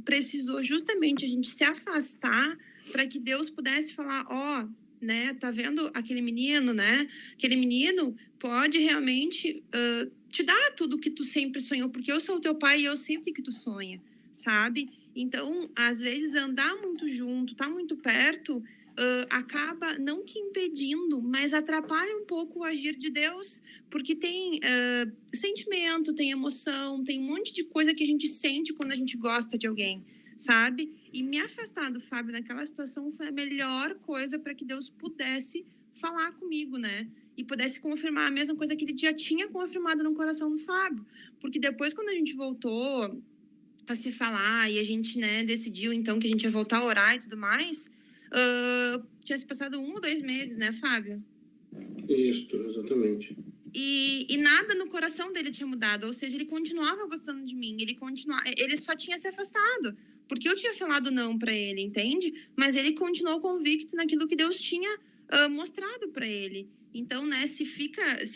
precisou justamente a gente se afastar para que Deus pudesse falar, ó, né, tá vendo aquele menino, né? Aquele menino pode realmente te dar tudo que tu sempre sonhou, porque eu sou o teu pai e eu sei o que tu sonha, sabe? Então, às vezes, andar muito junto, estar muito perto, acaba não que impedindo, mas atrapalha um pouco o agir de Deus, porque tem sentimento, tem emoção, tem um monte de coisa que a gente sente quando a gente gosta de alguém, sabe? E me afastar do Fábio naquela situação foi a melhor coisa para que Deus pudesse falar comigo, né? E pudesse confirmar a mesma coisa que ele já tinha confirmado no coração do Fábio. Porque depois, quando a gente voltou a se falar e a gente, né, decidiu então que a gente ia voltar a orar e tudo mais, tinha se passado 1 ou 2 meses, né, Fábio? Isso, exatamente. E nada no coração dele tinha mudado, ou seja, ele continuava gostando de mim, ele só tinha se afastado, porque eu tinha falado não para ele, entende? Mas ele continuou convicto naquilo que Deus tinha mostrado para ele. Então, né, se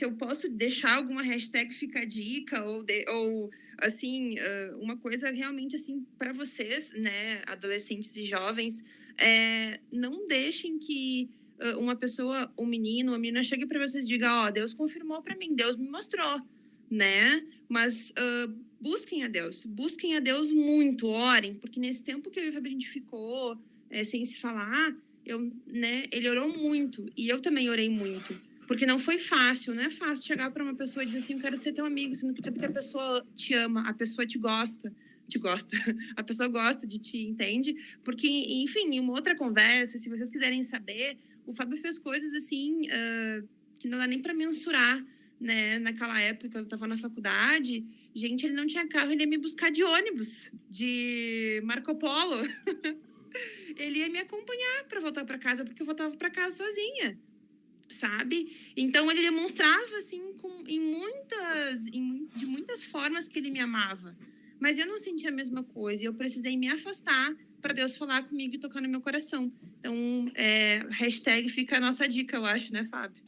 eu posso deixar alguma hashtag fica a dica ou assim, uma coisa realmente assim para vocês, né, adolescentes e jovens, não deixem que uma pessoa, um menino, uma menina chegue para vocês e diga, ó, Deus confirmou para mim, Deus me mostrou, né? Mas busquem a Deus muito, orem, porque nesse tempo que eu e o Fábio a gente ficou sem se falar, ele orou muito e eu também orei muito, porque não foi fácil, não é fácil chegar para uma pessoa e dizer assim, eu quero ser teu amigo, sendo que sabe que a pessoa te ama, a pessoa te gosta, a pessoa gosta de ti, entende? Porque, enfim, em uma outra conversa, se vocês quiserem saber, o Fábio fez coisas assim que não dá nem para mensurar, né? Naquela época que eu estava na faculdade, gente, ele não tinha carro, ele ia me buscar de ônibus, de Marco Polo. Ele ia me acompanhar para voltar para casa, porque eu voltava para casa sozinha, sabe? Então ele demonstrava assim de muitas formas que ele me amava, mas eu não sentia a mesma coisa e eu precisei me afastar para Deus falar comigo e tocar no meu coração. Então, hashtag fica a nossa dica, eu acho, né, Fábio?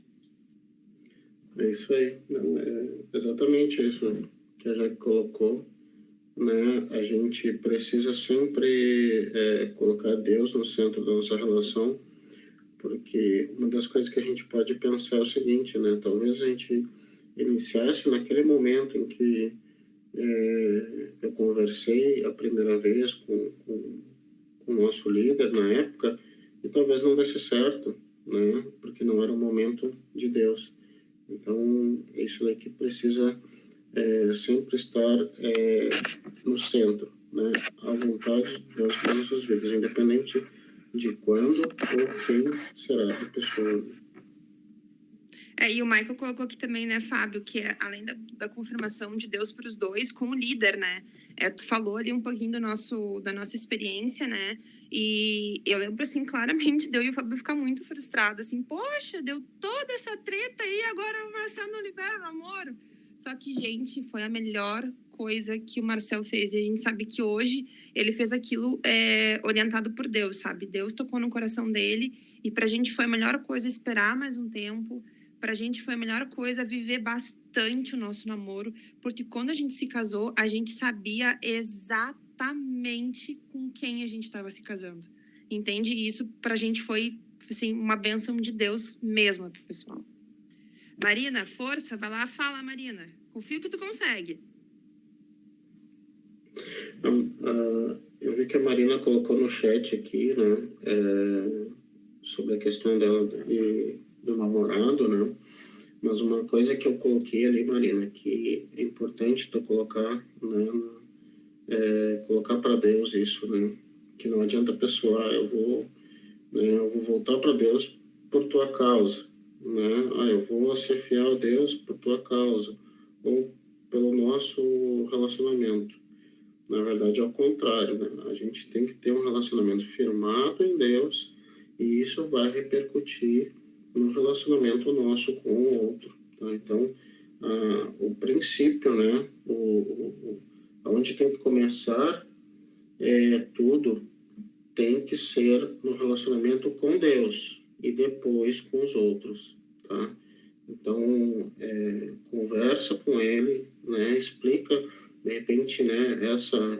É isso aí. Não, é exatamente isso que a Jaque colocou, né? A gente precisa sempre colocar Deus no centro da nossa relação, porque uma das coisas que a gente pode pensar é o seguinte, né? Talvez a gente iniciasse naquele momento em que eu conversei a primeira vez com o nosso líder na época, e talvez não desse certo, né? Porque não era o momento de Deus. Então, isso daqui precisa sempre estar no centro, né? A vontade de Deus para nossas vidas, independente de quando ou quem será a pessoa. E o Michael colocou aqui também, né, Fábio, que além da confirmação de Deus para os dois, como líder, né? Tu falou ali um pouquinho da nossa experiência, né? E eu lembro, assim, claramente, eu e o Fábio ficar muito frustrado, assim, poxa, deu toda essa treta aí, agora o Marcelo não libera o namoro. Só que, gente, foi a melhor coisa que o Marcel fez. E a gente sabe que hoje ele fez aquilo orientado por Deus, sabe? Deus tocou no coração dele e pra gente foi a melhor coisa esperar mais um tempo. Pra gente foi a melhor coisa viver bastante o nosso namoro, porque quando a gente se casou, a gente sabia exatamente com quem a gente estava se casando. Entende? E isso pra gente foi, assim, uma bênção de Deus mesmo, pessoal. Marina, força, vai lá, fala, Marina. Confio que tu consegue. Eu vi que a Marina colocou no chat aqui, né, sobre a questão dela do namorado, né? Mas uma coisa que eu coloquei ali, Marina, que é importante tu colocar, né, colocar para Deus isso, né? Que não adianta a pessoa, eu vou voltar para Deus por tua causa, né? Eu vou ser fiel a Deus por tua causa ou pelo nosso relacionamento. Na verdade, é o contrário, né? A gente tem que ter um relacionamento firmado em Deus e isso vai repercutir no relacionamento nosso com o outro, tá? Então, o princípio, né? Onde tem que começar tudo tem que ser no relacionamento com Deus e depois com os outros, tá? Então, conversa com ele, né? Explica, de repente, né?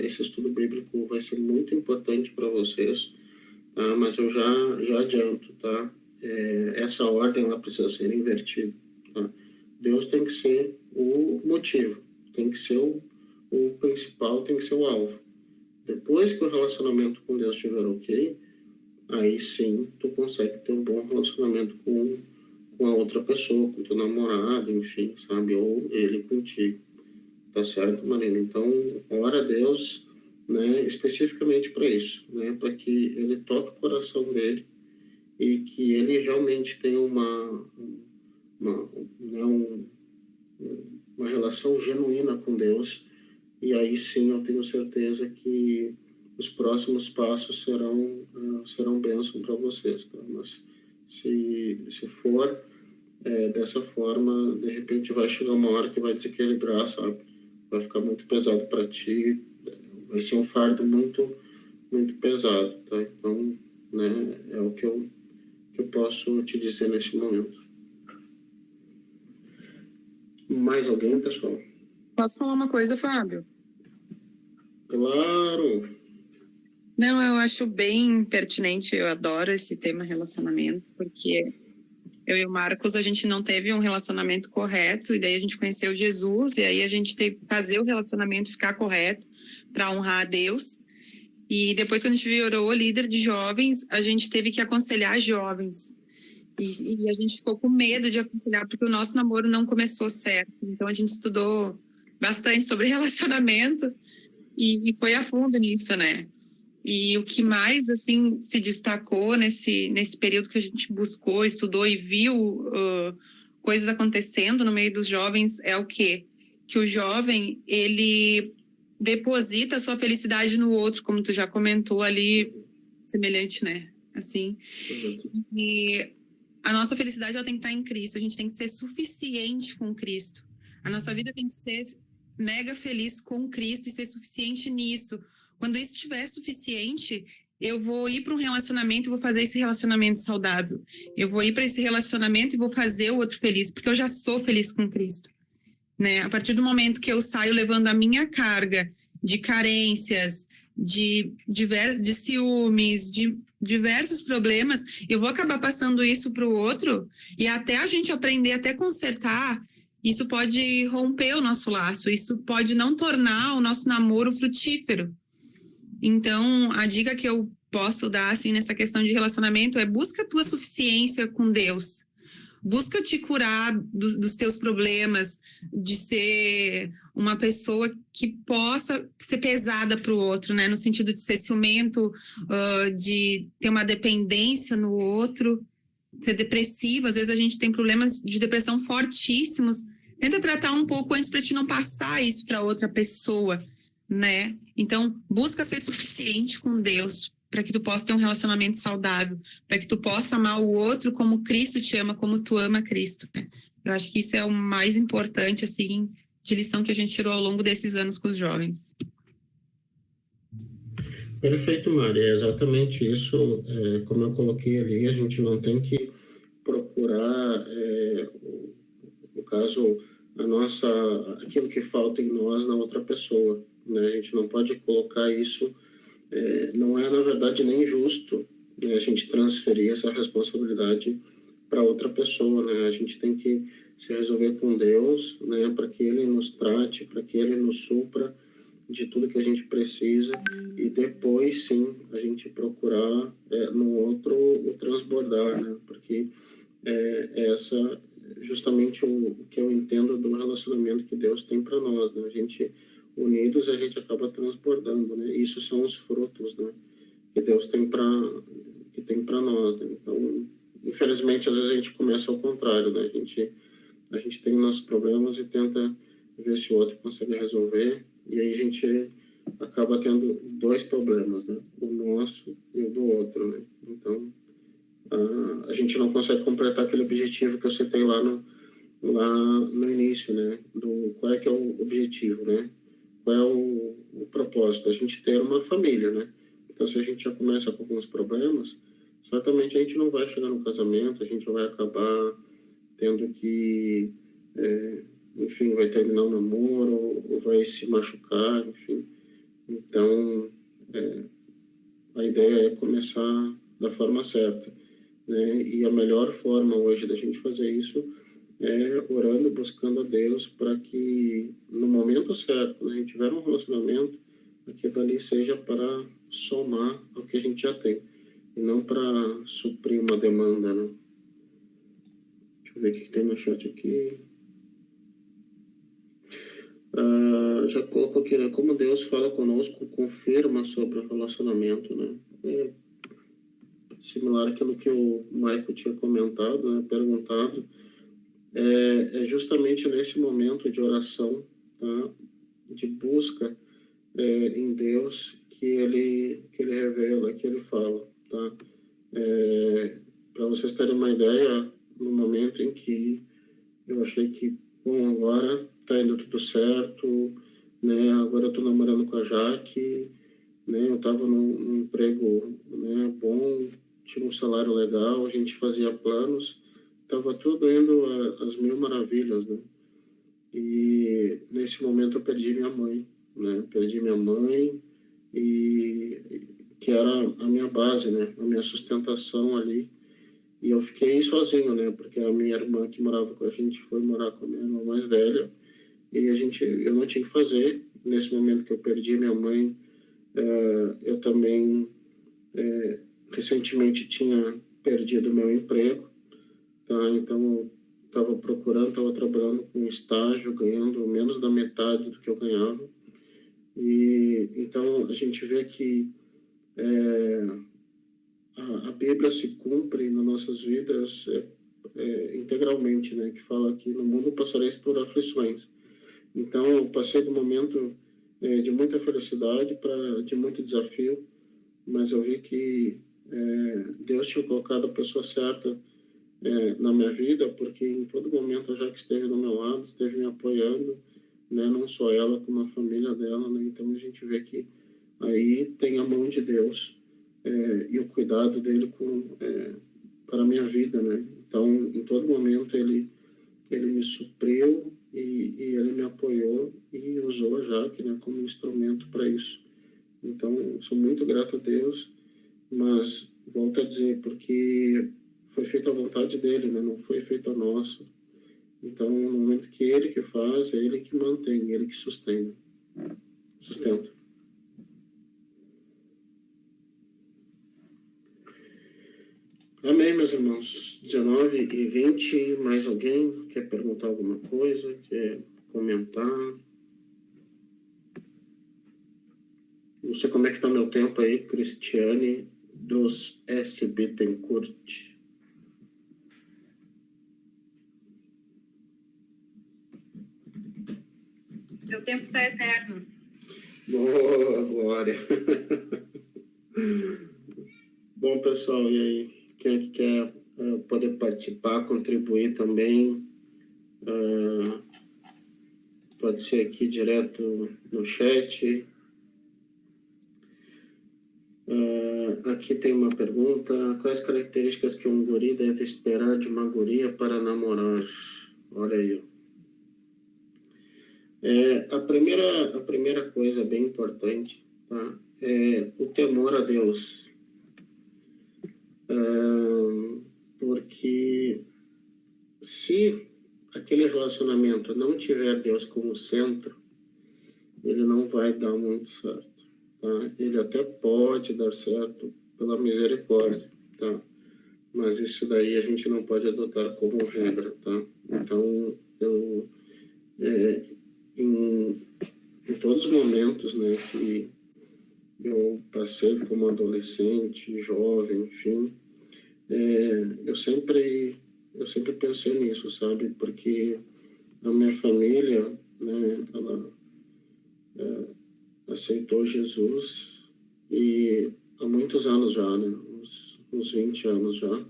Esse estudo bíblico vai ser muito importante para vocês, tá? Mas eu já adianto, tá? Essa ordem ela precisa ser invertida, tá? Deus tem que ser o motivo, tem que ser o principal, tem que ser o alvo. Depois que o relacionamento com Deus estiver ok, aí sim tu consegue ter um bom relacionamento com a outra pessoa, com teu namorado, enfim, sabe? Ou ele contigo. Tá certo, Marina? Então, ora a Deus, né, especificamente para isso, né? Para que ele toque o coração dele e que ele realmente tenha né, uma relação genuína com Deus. E aí sim eu tenho certeza que os próximos passos serão bênção para vocês, tá? Mas se for dessa forma, de repente vai chegar uma hora que vai desequilibrar, sabe? Vai ficar muito pesado para ti, vai ser um fardo muito, muito pesado, tá? Então, né, é o que eu posso te dizer neste momento. Mais alguém, pessoal? Posso falar uma coisa, Fábio? Claro! Não, eu acho bem pertinente, eu adoro esse tema relacionamento, porque eu e o Marcos, a gente não teve um relacionamento correto, e daí a gente conheceu Jesus, e aí a gente teve que fazer o relacionamento ficar correto para honrar a Deus. E depois, quando a gente virou líder de jovens, a gente teve que aconselhar jovens. E a gente ficou com medo de aconselhar, porque o nosso namoro não começou certo. Então, a gente estudou bastante sobre relacionamento e foi a fundo nisso, né? E o que mais, assim, se destacou nesse período que a gente buscou, estudou e viu coisas acontecendo no meio dos jovens é o quê? Que o jovem, ele deposita a sua felicidade no outro, como tu já comentou ali, semelhante, né? Assim. E a nossa felicidade ela tem que estar em Cristo, a gente tem que ser suficiente com Cristo. A nossa vida tem que ser mega feliz com Cristo e ser suficiente nisso. Quando isso estiver suficiente, eu vou ir para um relacionamento e vou fazer esse relacionamento saudável. Eu vou ir para esse relacionamento e vou fazer o outro feliz, porque eu já sou feliz com Cristo. Né? A partir do momento que eu saio levando a minha carga de carências, de ciúmes, de diversos problemas, eu vou acabar passando isso para o outro e até a gente aprender, até consertar, isso pode romper o nosso laço, isso pode não tornar o nosso namoro frutífero. Então, a dica que eu posso dar assim, nessa questão de relacionamento é busca a tua suficiência com Deus. Busca te curar dos teus problemas, de ser uma pessoa que possa ser pesada para o outro, né? No sentido de ser ciumento, de ter uma dependência no outro, ser depressivo. Às vezes a gente tem problemas de depressão fortíssimos. Tenta tratar um pouco antes para te não passar isso para outra pessoa, né? Então, busca ser suficiente com Deus, para que tu possa ter um relacionamento saudável, para que tu possa amar o outro como Cristo te ama, como tu ama Cristo. Eu acho que isso é o mais importante, assim, de lição que a gente tirou ao longo desses anos com os jovens. Perfeito, Mari. É exatamente isso. Como eu coloquei ali, a gente não tem que procurar, no caso, aquilo que falta em nós na outra pessoa, né? A gente não pode colocar isso. Não é, na verdade, nem justo, né, a gente transferir essa responsabilidade para outra pessoa, né? A gente tem que se resolver com Deus, né, para que Ele nos trate, para que Ele nos supra de tudo que a gente precisa e depois, sim, a gente procurar no outro o transbordar, né? Porque essa justamente o que eu entendo do relacionamento que Deus tem para nós, né? A gente unidos a gente acaba transbordando, né? Isso são os frutos, né, que Deus tem para nós, né? Então, infelizmente, às vezes a gente começa ao contrário, né? A gente tem nossos problemas e tenta ver se o outro consegue resolver, e aí a gente acaba tendo dois problemas, né? O nosso e o do outro, né? Então, a gente não consegue completar aquele objetivo que eu citei lá no início, né? Qual é que é o objetivo, né? Qual é o propósito? A gente ter uma família, né? Então, se a gente já começa com alguns problemas, certamente a gente não vai chegar no casamento, a gente vai acabar tendo que, enfim, vai terminar o namoro, ou vai se machucar, enfim. Então, a ideia é começar da forma certa, né? E a melhor forma hoje da gente fazer isso é orando, buscando a Deus para que no momento certo, né, a gente tiver um relacionamento, aquilo ali seja para somar ao que a gente já tem e não para suprir uma demanda, né? Deixa eu ver o que tem no chat aqui. Já colocou aqui, né? Como Deus fala conosco, confirma sobre o relacionamento, né? É similar àquilo que o Michael tinha comentado, né? Perguntado. É justamente nesse momento de oração, tá? De busca em Deus que ele revela, que ele fala, tá? Para vocês terem uma ideia, no momento em que eu achei que, bom, agora tá indo tudo certo, né? Agora eu tô namorando com a Jaque, né? Eu tava num emprego, né, bom, tinha um salário legal, a gente fazia planos, tava tudo indo às mil maravilhas, né? E nesse momento eu perdi minha mãe, né? Perdi minha mãe e que era a minha base, né? A minha sustentação ali. E eu fiquei sozinho, né? Porque a minha irmã que morava com a gente foi morar com a minha irmã mais velha e eu não tinha o que fazer. Nesse momento que eu perdi minha mãe, eu também recentemente tinha perdido meu emprego, tá? Então eu estava trabalhando com estágio, ganhando menos da metade do que eu ganhava. E então a gente vê que a Bíblia se cumpre nas nossas vidas integralmente, né? Que fala que no mundo passareis por aflições. Então eu passei do momento de muita felicidade para de muito desafio, mas eu vi que Deus tinha colocado a pessoa certa na minha vida, porque em todo momento a Jaque esteve do meu lado, esteve me apoiando, né? Não só ela, como a família dela, né? Então a gente vê que aí tem a mão de Deus e o cuidado dele para a minha vida, né? Então, em todo momento ele me supriu e ele me apoiou e usou a Jaque, né, como instrumento para isso. Então, sou muito grato a Deus, mas volto a dizer, porque foi feita a vontade dele, né? Não foi feita a nossa. Então, no momento que ele que faz, é ele que mantém, ele que sustenta. Amém, meus irmãos. 19h20, mais alguém quer perguntar alguma coisa? Quer comentar? Não sei como é que está meu tempo aí, Cristiane, dos S. Bittencourt. Seu tempo está eterno. Boa, Glória. Bom, pessoal, e aí? Quem é que quer poder participar, contribuir também? Pode ser aqui direto no chat. Aqui tem uma pergunta. Quais características que um guri deve esperar de uma guria para namorar? Olha aí. A primeira coisa bem importante, tá? É o temor a Deus. Porque se aquele relacionamento não tiver Deus como centro, ele não vai dar muito certo, tá? Ele até pode dar certo pela misericórdia, tá? Mas isso daí a gente não pode adotar como regra, tá? Então, eu em todos os momentos, né, que eu passei como adolescente, jovem, enfim, eu sempre pensei nisso, sabe? Porque a minha família, né, aceitou Jesus e há muitos anos já, né? Uns 20 anos já.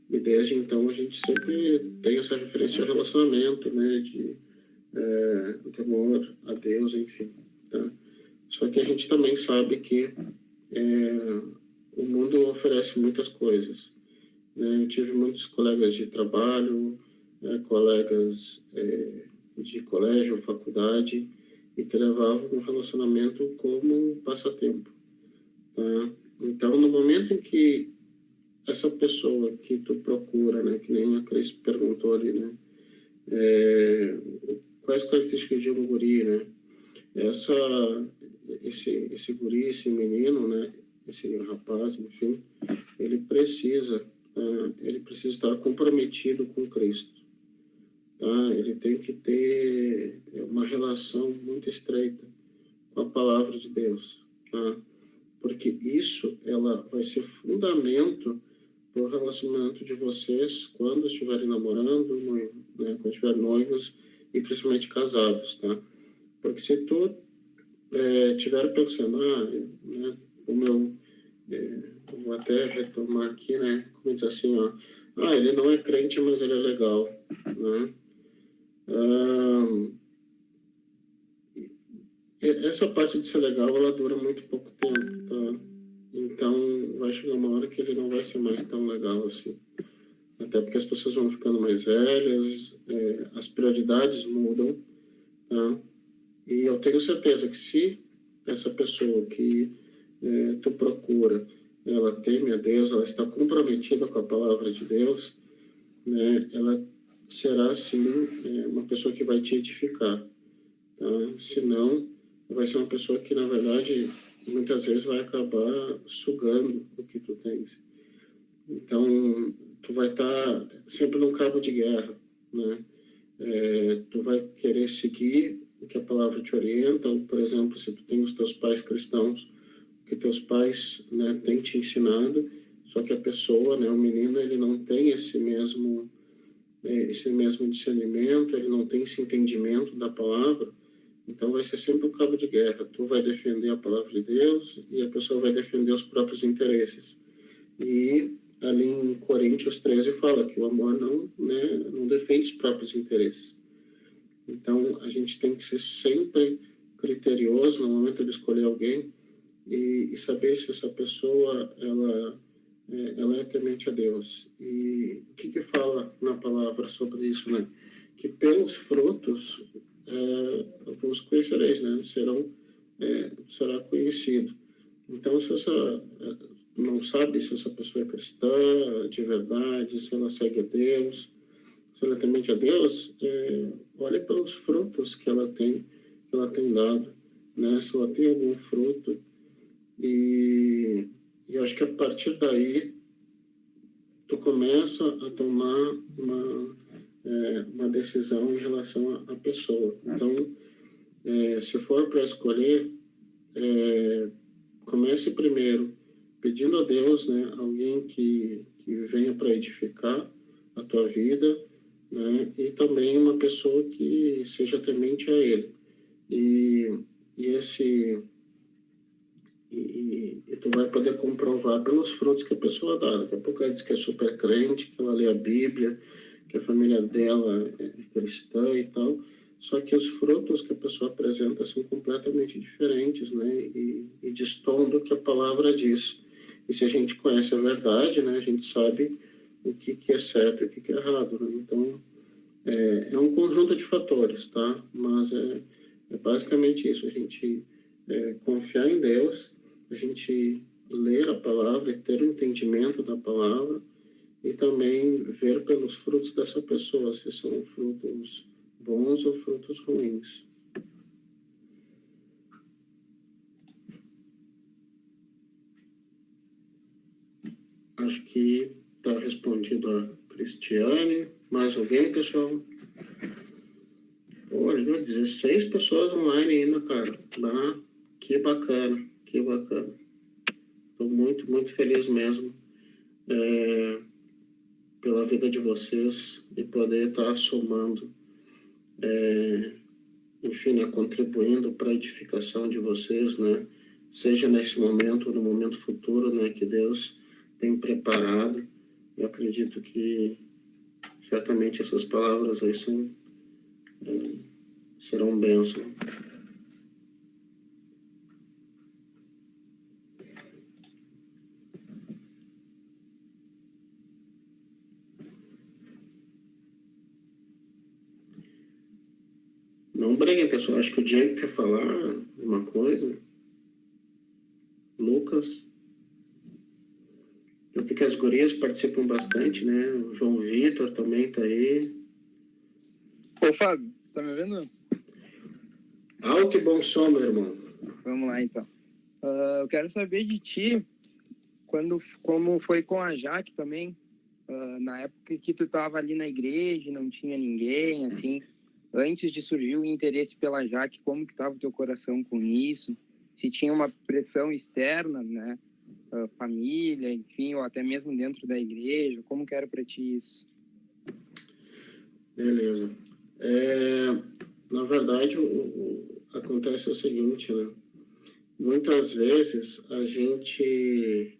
E desde então a gente sempre tem essa referência ao relacionamento, né? De amor a Deus, enfim. Tá? Só que a gente também sabe que o mundo oferece muitas coisas. Né? Eu tive muitos colegas de trabalho, colegas de colégio, faculdade, e que levavam o relacionamento como um passatempo. Tá? Então, no momento em que essa pessoa que tu procura, né, que nem a Cris perguntou ali, né, quais características de um guri, né? Esse guri, esse menino, né, esse rapaz, enfim, ele precisa estar comprometido com Cristo. Tá? Ele tem que ter uma relação muito estreita com a palavra de Deus. Tá? Porque isso ela vai ser fundamento para o relacionamento de vocês quando estiverem namorando, né, quando estiverem noivos e principalmente casados. Tá? Porque se tu estiver pensando, né, o meu... vou até retomar aqui, né? Como diz assim, ó. Ele não é crente, mas ele é legal, né? Essa parte de ser legal, ela dura muito pouco tempo, tá? Então, vai chegar uma hora que ele não vai ser mais tão legal assim. Até porque as pessoas vão ficando mais velhas, as prioridades mudam, tá? E eu tenho certeza que se essa pessoa que tu procura, ela teme a Deus, ela está comprometida com a palavra de Deus, né? Ela será, sim, uma pessoa que vai te edificar. Tá? Senão, vai ser uma pessoa que, na verdade, muitas vezes vai acabar sugando o que tu tens. Então, tu vai estar sempre num cabo de guerra, né? Tu vai querer seguir o que a palavra te orienta, ou, por exemplo, se tu tem os teus pais cristãos, que teus pais, né, têm te ensinado, só que a pessoa, né, o menino, ele não tem esse mesmo discernimento, ele não tem esse entendimento da palavra, então vai ser sempre um cabo de guerra. Tu vai defender a palavra de Deus e a pessoa vai defender os próprios interesses. E ali em Coríntios 13 fala que o amor não defende os próprios interesses. Então a gente tem que ser sempre criterioso no momento de escolher alguém e saber se essa pessoa ela é temente a Deus. E o que fala na palavra sobre isso, né? Que pelos frutos vos conhecereis, né? Será conhecido. Então, se não sabe se essa pessoa é cristã de verdade, se ela segue a Deus, se ela é temente a Deus, olhe pelos frutos que ela tem dado, né? Se ela tem algum fruto. E eu acho que a partir daí tu começa a tomar uma decisão em relação à pessoa. Então, se for para escolher, comece primeiro pedindo a Deus, né, alguém que venha para edificar a tua vida, né, e também uma pessoa que seja temente a Ele. E tu vai poder comprovar pelos frutos que a pessoa dá. Daqui a pouco ela diz que é super crente, que ela lê a Bíblia, que a família dela é cristã e tal. Só que os frutos que a pessoa apresenta são completamente diferentes, né? E destoam do que a palavra diz. E se a gente conhece a verdade, né? A gente sabe o que é certo e o que é errado, né? Então, é um conjunto de fatores, tá? Mas é basicamente isso. A gente confiar em Deus, a gente ler a palavra e ter um entendimento da palavra e também ver pelos frutos dessa pessoa, se são frutos bons ou frutos ruins. Acho que está respondido a Cristiane. Mais alguém, pessoal? Olha, 16 pessoas online ainda, cara. Que bacana, que bacana. Estou muito, muito feliz mesmo pela vida de vocês e poder estar somando enfim, né, contribuindo para a edificação de vocês, né, seja nesse momento ou no momento futuro, né, que Deus tem preparado. Eu acredito que certamente essas palavras aí serão bênção. Não briguem, pessoal. Acho que o Diego quer falar uma coisa. Lucas. Eu vi que as gurias participam bastante, né? O João Vitor também tá aí. Ô, Fábio, tá me vendo? Alto e bom som, meu irmão. Vamos lá, então. Eu quero saber de ti, como foi com a Jaque também, na época que tu tava ali na igreja, não tinha ninguém, assim, antes de surgir o interesse pela Jaque, como que tava o teu coração com isso? Se tinha uma pressão externa, né? Família, enfim, ou até mesmo dentro da igreja, como que era para ti isso? Beleza. Na verdade, acontece o seguinte, né? Muitas vezes a gente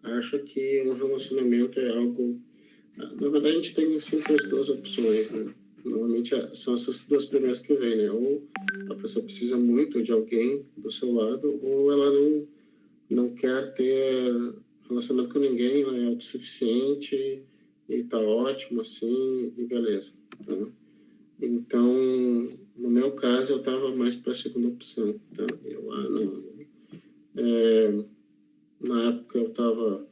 acha que um relacionamento é algo... Na verdade, a gente tem sempre as duas opções, né? Normalmente são essas duas primeiras que vêm, né? Ou a pessoa precisa muito de alguém do seu lado, ou ela não quer ter relacionamento com ninguém, ela é autossuficiente e tá ótimo assim, e beleza. Tá? Então, no meu caso, eu tava mais para a segunda opção. Tá? Na época eu tava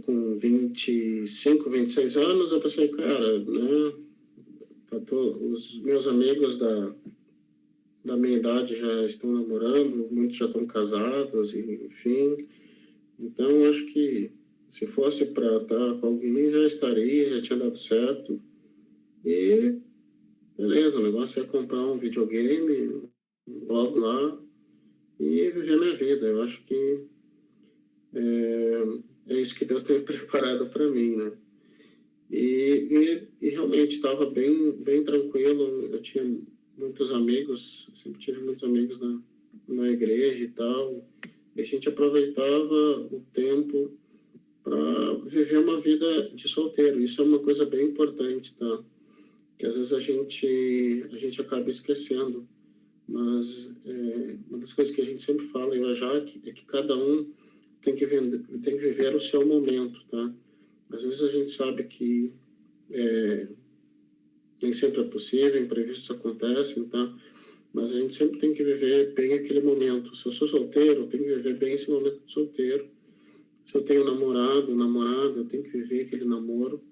com 25, 26 anos, eu pensei, cara, né? Os meus amigos da minha idade já estão namorando, muitos já estão casados, enfim. Então, acho que se fosse para estar com alguém, já estaria, já tinha dado certo. E beleza, o negócio é comprar um videogame logo lá e viver minha vida. Eu acho que é isso que Deus tem preparado para mim, né? E realmente estava bem tranquilo. Eu tinha muitos amigos, sempre tive muitos amigos na igreja e tal. E a gente aproveitava o tempo para viver uma vida de solteiro. Isso é uma coisa bem importante, tá? Que às vezes a gente acaba esquecendo. Mas uma das coisas que a gente sempre fala, eu e a Jaque, é que cada um tem que viver o seu momento, tá? Às vezes a gente sabe que nem sempre é possível, imprevistos acontecem, tá? Mas a gente sempre tem que viver bem aquele momento. Se eu sou solteiro, eu tenho que viver bem esse momento de solteiro. Se eu tenho namorada, eu tenho que viver aquele namoro,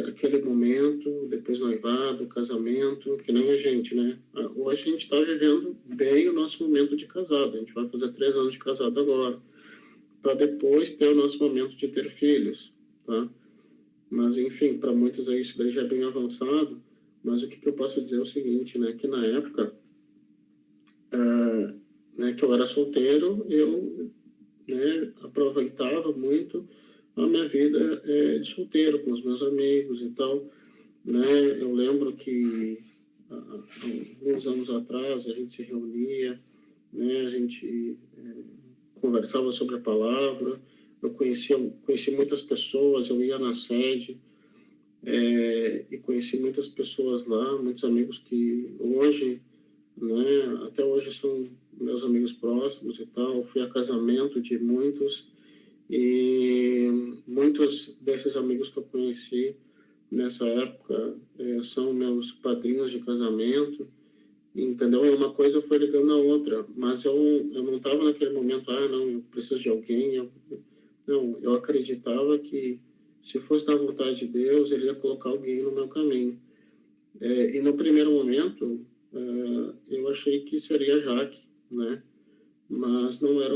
aquele momento, depois noivado, casamento, que nem a gente, né? Hoje a gente está vivendo bem o nosso momento de casado. A gente vai fazer 3 anos de casado agora, para depois ter o nosso momento de ter filhos, tá? Mas, enfim, para muitos aí isso daí já é bem avançado, mas o que eu posso dizer é o seguinte, né? Que na época, né, que eu era solteiro, eu, né, aproveitava muito a minha vida de solteiro, com os meus amigos e tal, né? Eu lembro que há alguns anos atrás a gente se reunia, né? A gente conversava sobre a palavra, eu conheci muitas pessoas, eu ia na sede e conheci muitas pessoas lá, muitos amigos que hoje, né, até hoje são meus amigos próximos e tal. Fui a casamento de muitos e muitos desses amigos que eu conheci nessa época são meus padrinhos de casamento, entendeu? E uma coisa foi ligando a outra, mas eu não estava naquele momento, não, eu preciso de alguém. Não, eu acreditava que se fosse da vontade de Deus, ele ia colocar alguém no meu caminho. E no primeiro momento, eu achei que seria Jaque, né? Mas não era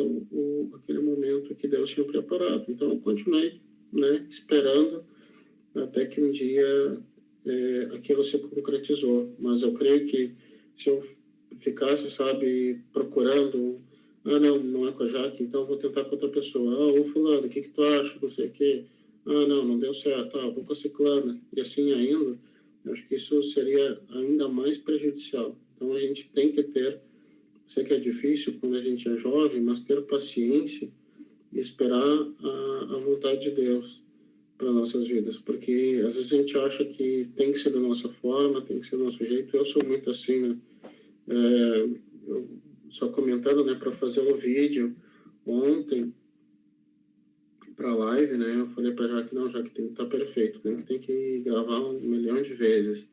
aquele momento que Deus tinha preparado. Então, eu continuei, né, esperando até que um dia aquilo se concretizou. Mas eu creio que se eu ficasse, sabe, procurando, não é com a Jaque, então vou tentar com outra pessoa. Ô fulano, o que tu acha? Não sei o quê. Não deu certo. Vou com a ciclana. E assim ainda, eu acho que isso seria ainda mais prejudicial. Então, a gente tem que ter, sei que é difícil quando a gente é jovem, mas ter paciência e esperar a vontade de Deus para nossas vidas, porque às vezes a gente acha que tem que ser da nossa forma, tem que ser do nosso jeito. Eu sou muito assim, né? Eu, só comentando, né, para fazer o vídeo ontem para live, né? Eu falei para Jaque, não, Jaque, tem que estar perfeito, tem que gravar 1 milhão de vezes.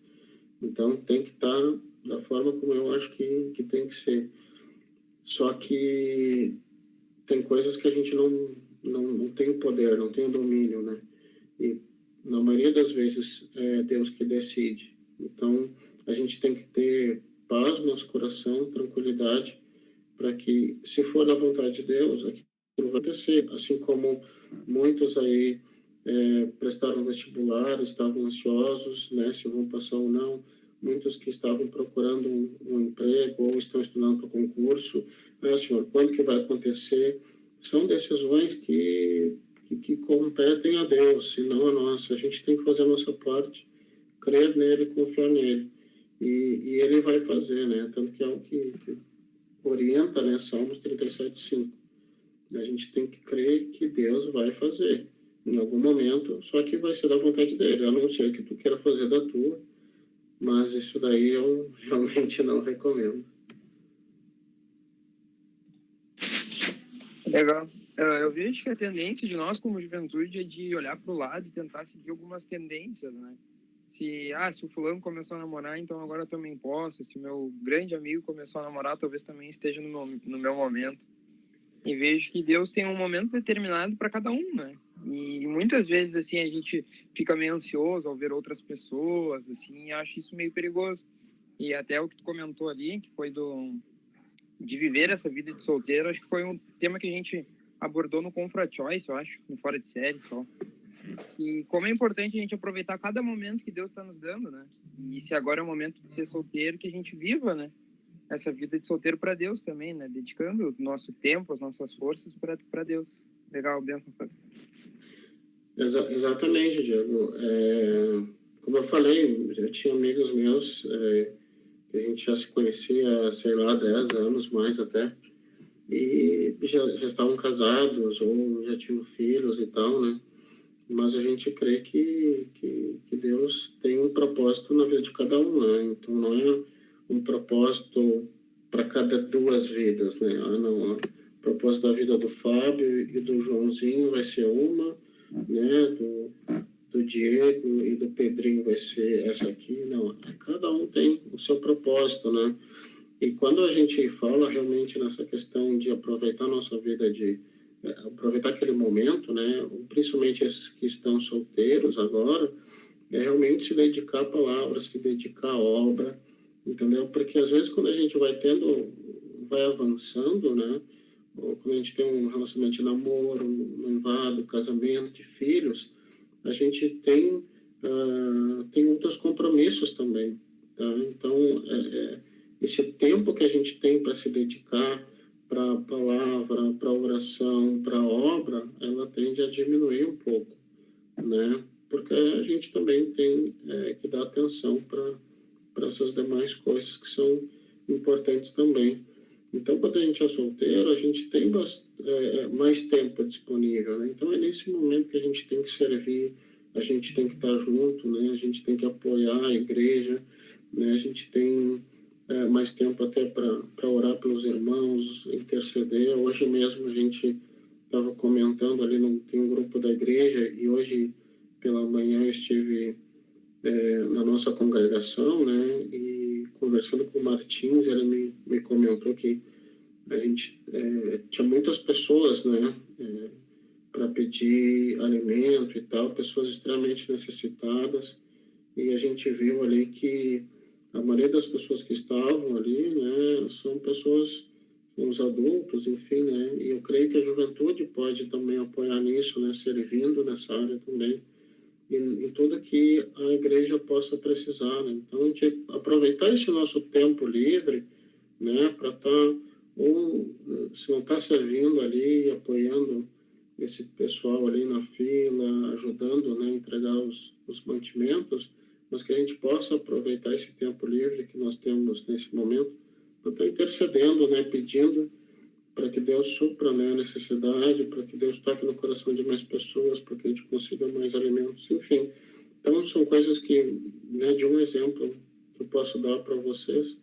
Então tem que estar da forma como eu acho que tem que ser. Só que tem coisas que a gente não tem o poder, não tem o domínio, né? E na maioria das vezes é Deus que decide. Então a gente tem que ter paz no nosso coração, tranquilidade, para que, se for da vontade de Deus, aquilo vai acontecer. Assim como muitos aí prestaram vestibular, estavam ansiosos, né, se vão passar ou não. Muitos que estavam procurando um emprego ou estão estudando para concurso. Senhor, quando que vai acontecer? São decisões que competem a Deus, e não a nossa. A gente tem que fazer a nossa parte, crer nele, confiar nele. E ele vai fazer, né? Tanto que é o que orienta, né? Salmos 37:5. A gente tem que crer que Deus vai fazer em algum momento, só que vai ser da vontade dele. A não ser que tu queira fazer da tua, mas isso daí eu realmente não recomendo. Legal. Eu vejo que a tendência de nós, como juventude, é de olhar para o lado e tentar seguir algumas tendências, né? Se o fulano começou a namorar, então agora eu também posso. Se meu grande amigo começou a namorar, talvez também esteja no meu momento. E vejo que Deus tem um momento determinado para cada um, né? E muitas vezes, assim, a gente fica meio ansioso ao ver outras pessoas, assim, e acho isso meio perigoso. E até o que tu comentou ali, que foi de viver essa vida de solteiro, acho que foi um tema que a gente abordou no Confra Choice, eu acho, no Fora de Série só. E como é importante a gente aproveitar cada momento que Deus está nos dando, né? E se agora é o momento de ser solteiro, que a gente viva, né? Essa vida de solteiro para Deus também, né? Dedicando o nosso tempo, as nossas forças para Deus. Legal, benção. Exatamente, Diego. Como eu falei, eu tinha amigos meus que a gente já se conhecia há, sei lá, 10 anos, mais até, e já estavam casados ou já tinham filhos e tal, né? Mas a gente crê que Deus tem um propósito na vida de cada um, né? Então não é um propósito para cada 2 vidas, né? Não, o propósito da vida do Fábio e do Joãozinho vai ser uma, né? Do Diego e do Pedrinho vai ser essa aqui, não. Cada um tem o seu propósito, né? E quando a gente fala realmente nessa questão de aproveitar a nossa vida, de aproveitar aquele momento, né? Principalmente esses que estão solteiros agora, é realmente se dedicar à palavra, se dedicar à obra, entendeu? Porque às vezes quando a gente vai avançando, né? Ou quando a gente tem um relacionamento de namoro, noivado, casamento, filhos, a gente tem outros compromissos também, tá? Então, esse tempo que a gente tem para se dedicar para a palavra, para a oração, para a obra, ela tende a diminuir um pouco, né? Porque a gente também tem que dar atenção para essas demais coisas que são importantes também. Então, quando a gente é solteiro, a gente tem mais tempo disponível, né? Então, é nesse momento que a gente tem que servir, a gente tem que estar junto, né? A gente tem que apoiar a igreja, né? A gente tem mais tempo até para orar pelos irmãos, interceder. Hoje mesmo a gente estava comentando ali, tem um grupo da igreja, e hoje pela manhã eu estive na nossa congregação, né? E conversando com o Martins, ele me comentou que a gente tinha muitas pessoas, né? Para pedir alimento e tal, pessoas extremamente necessitadas, e a gente viu ali que a maioria das pessoas que estavam ali, né, são pessoas, uns adultos, enfim, né, e eu creio que a juventude pode também apoiar nisso, né, servindo nessa área também, em tudo que a igreja possa precisar, né. Então, a gente aproveitar esse nosso tempo livre, né, para estar, ou se não está servindo ali, apoiando esse pessoal ali na fila, ajudando, né, a entregar os mantimentos, mas que a gente possa aproveitar esse tempo livre que nós temos nesse momento para estar intercedendo, né, pedindo para que Deus supra, né, a necessidade, para que Deus toque no coração de mais pessoas, para que a gente consiga mais alimentos, enfim. Então, são coisas que, né, de um exemplo que eu posso dar para vocês,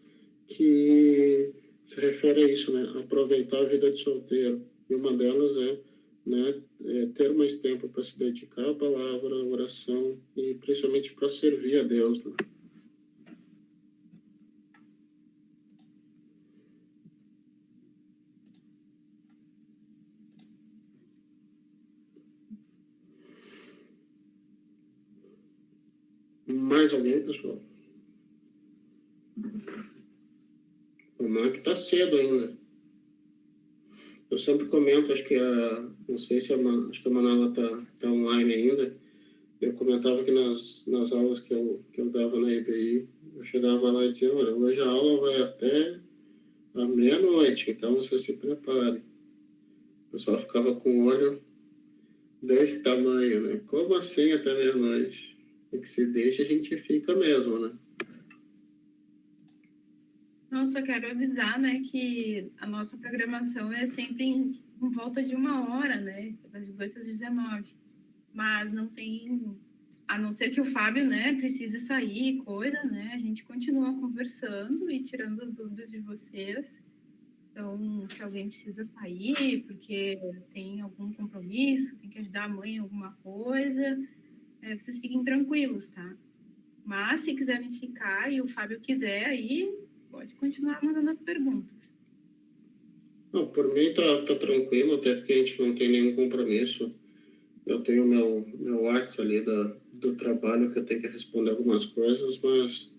que se refere a isso, né, aproveitar a vida de solteiro. E uma delas é, né, ter mais tempo para se dedicar à palavra, à oração e principalmente para servir a Deus, né? Mais alguém, pessoal? O Mark está cedo ainda. Eu sempre comento, acho que não sei se acho que a Manala tá online ainda. Eu comentava que nas aulas que eu dava na IBI, eu chegava lá e dizia, olha, hoje a aula vai até a meia-noite, então você se prepare. O pessoal ficava com o olho desse tamanho, né? Como assim até meia-noite? E que se deixa, a gente fica mesmo, né? Nossa, quero avisar, né, que a nossa programação é sempre em volta de 1 hora, né, das 18 às 19. Mas não tem, a não ser que o Fábio, né, precise sair, coisa, né, a gente continua conversando e tirando as dúvidas de vocês. Então, se alguém precisa sair porque tem algum compromisso, tem que ajudar a mãe em alguma coisa, vocês fiquem tranquilos, tá? Mas se quiserem ficar e o Fábio quiser, aí pode continuar mandando as perguntas. Não, por mim tá tranquilo, até porque a gente não tem nenhum compromisso. Eu tenho meu WhatsApp ali do trabalho que eu tenho que responder algumas coisas, mas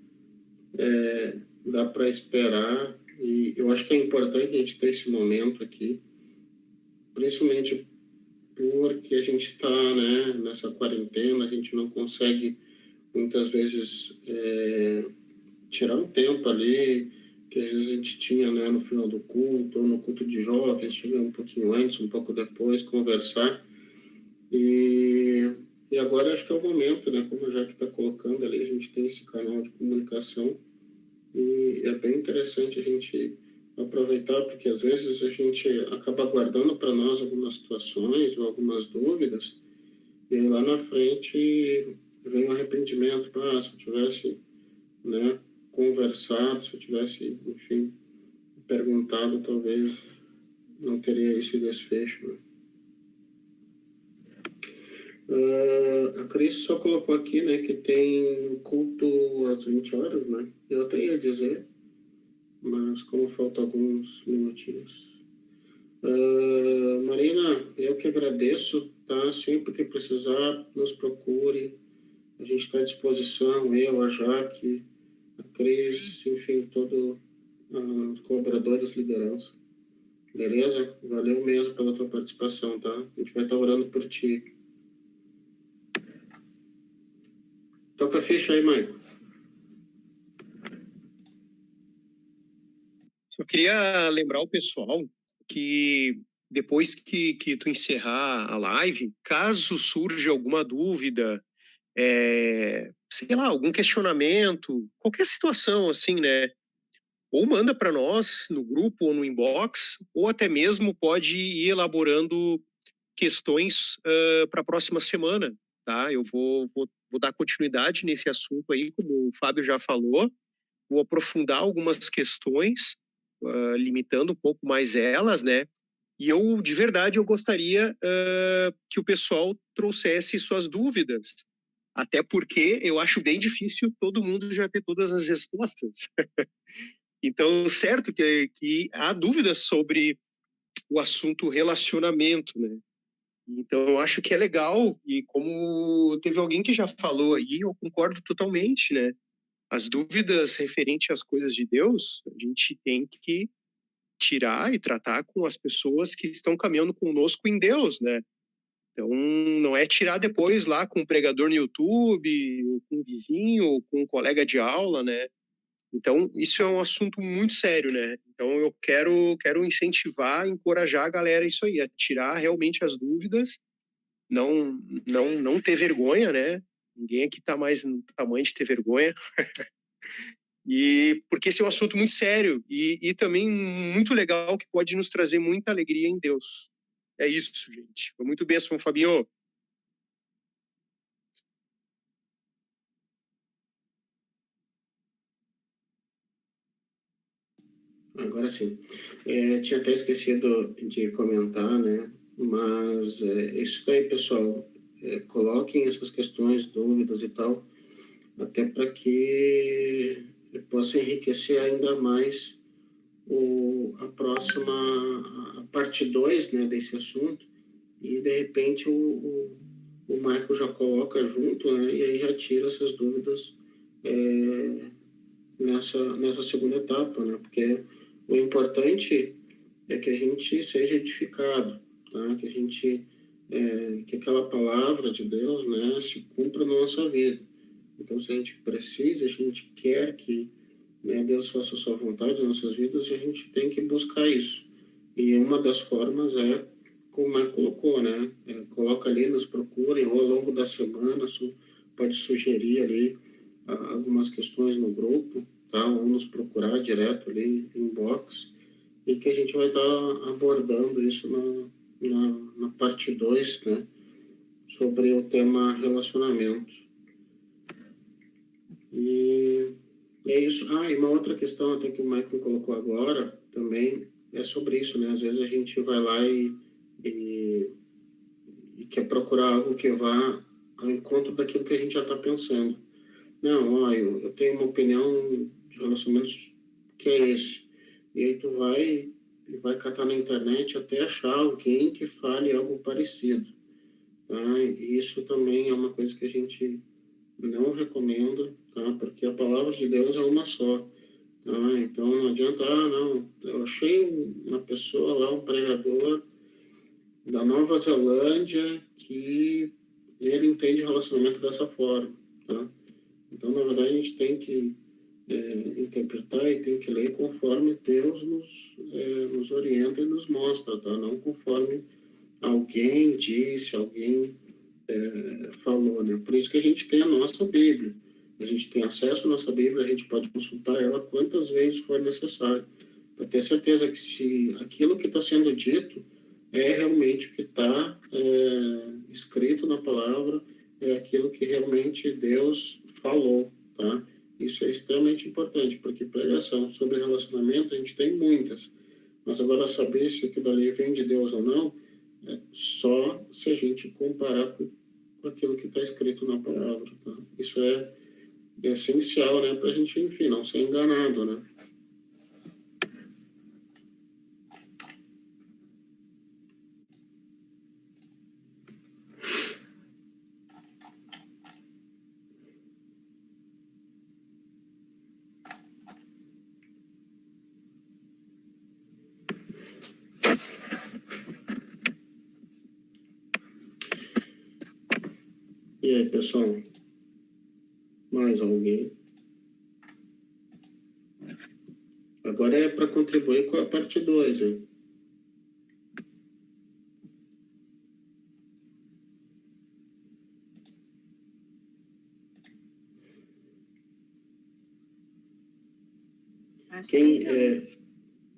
dá para esperar. E eu acho que é importante a gente ter esse momento aqui, principalmente porque a gente está, né, nessa quarentena, a gente não consegue muitas vezes tirar um tempo ali, que às vezes a gente tinha, né, no final do culto, ou no culto de jovens, chegar um pouquinho antes, um pouco depois, conversar. E agora acho que é o momento, né, como o Jaque está colocando ali, a gente tem esse canal de comunicação e é bem interessante a gente aproveitar, porque às vezes a gente acaba guardando para nós algumas situações ou algumas dúvidas, e aí lá na frente vem um arrependimento, se eu tivesse, né, conversado, se eu tivesse, enfim, perguntado, talvez não teria esse desfecho, né? A Cris só colocou aqui, né, que tem culto às 20 horas, né? Eu até ia dizer, mas como faltam alguns minutinhos. Marina, eu que agradeço, tá? Sempre que precisar, nos procure. A gente está à disposição, eu, a Jaque, a Cris, enfim, todos os colaboradores, liderança. Beleza? Valeu mesmo pela tua participação, tá? A gente vai estar orando por ti. Toca a ficha aí, Maicon. Só queria lembrar o pessoal que depois que tu encerrar a live, caso surja alguma dúvida, sei lá, algum questionamento, qualquer situação assim, né? Ou manda para nós no grupo ou no inbox, ou até mesmo pode ir elaborando questões para a próxima semana, tá? Eu vou dar continuidade nesse assunto aí, como o Fábio já falou, vou aprofundar algumas questões, limitando um pouco mais elas, né? E eu, de verdade, eu gostaria que o pessoal trouxesse suas dúvidas, até porque eu acho bem difícil todo mundo já ter todas as respostas. Então, certo que há dúvidas sobre o assunto relacionamento, né? Então, eu acho que é legal, e como teve alguém que já falou aí, eu concordo totalmente, né? As dúvidas referentes às coisas de Deus, a gente tem que tirar e tratar com as pessoas que estão caminhando conosco em Deus, né? Então, não é tirar depois lá com um pregador no YouTube, ou com um vizinho, ou com um colega de aula, né? Então, isso é um assunto muito sério, né? Então, eu quero incentivar, encorajar a galera isso aí, a tirar realmente as dúvidas, não ter vergonha, né? Ninguém aqui está mais no tamanho de ter vergonha. E porque esse é um assunto muito sério e também muito legal, que pode nos trazer muita alegria em Deus. É isso, gente. Foi muito bênção, Fabinho. Agora sim. Tinha até esquecido de comentar, né? Mas isso daí, pessoal, coloquem essas questões, dúvidas e tal, até para que possa enriquecer ainda mais a parte 2, né, desse assunto, e de repente o Michael já coloca junto, né, e aí já tira essas dúvidas nessa segunda etapa, né, porque o importante é que a gente seja edificado, tá? Que a gente que aquela palavra de Deus, né, se cumpra na nossa vida. Então, se a gente precisa, a gente quer que, né, Deus faça a sua vontade nas nossas vidas, a gente tem que buscar isso. E uma das formas é, como é colocou, né? Coloca ali, nos procurem, ou ao longo da semana, pode sugerir ali algumas questões no grupo, tá? Ou nos procurar direto ali, inbox, e que a gente vai estar abordando isso na parte 2, né? Sobre o tema relacionamento. E é isso. E uma outra questão até que o Michael colocou agora também é sobre isso, né? Às vezes a gente vai lá e quer procurar algo que vá ao encontro daquilo que a gente já está pensando. Não, eu tenho uma opinião de relacionamentos que é esse. E aí tu vai catar na internet até achar alguém que fale algo parecido. Tá? E isso também é uma coisa que a gente não recomenda, tá? Porque a palavra de Deus é uma só. Tá? Então não adianta, não, eu achei uma pessoa lá, um pregador da Nova Zelândia, que ele entende relacionamento dessa forma. Tá? Então, na verdade, a gente tem que interpretar e tem que ler conforme Deus nos orienta e nos mostra, tá? Não conforme alguém disse, alguém falou, né? Por isso que a gente tem a nossa Bíblia. A gente tem acesso à nossa Bíblia, a gente pode consultar ela quantas vezes for necessário, para ter certeza que se aquilo que está sendo dito é realmente o que está escrito na palavra, é aquilo que realmente Deus falou, tá? Isso é extremamente importante, porque pregação sobre relacionamento a gente tem muitas, mas agora saber se aquilo ali vem de Deus ou não, só se a gente comparar com aquilo que está escrito na palavra, tá? Isso é essencial, né, para a gente, enfim, não ser enganado, né? E aí, pessoal? Mais alguém? Agora é para contribuir com a parte 2, hein?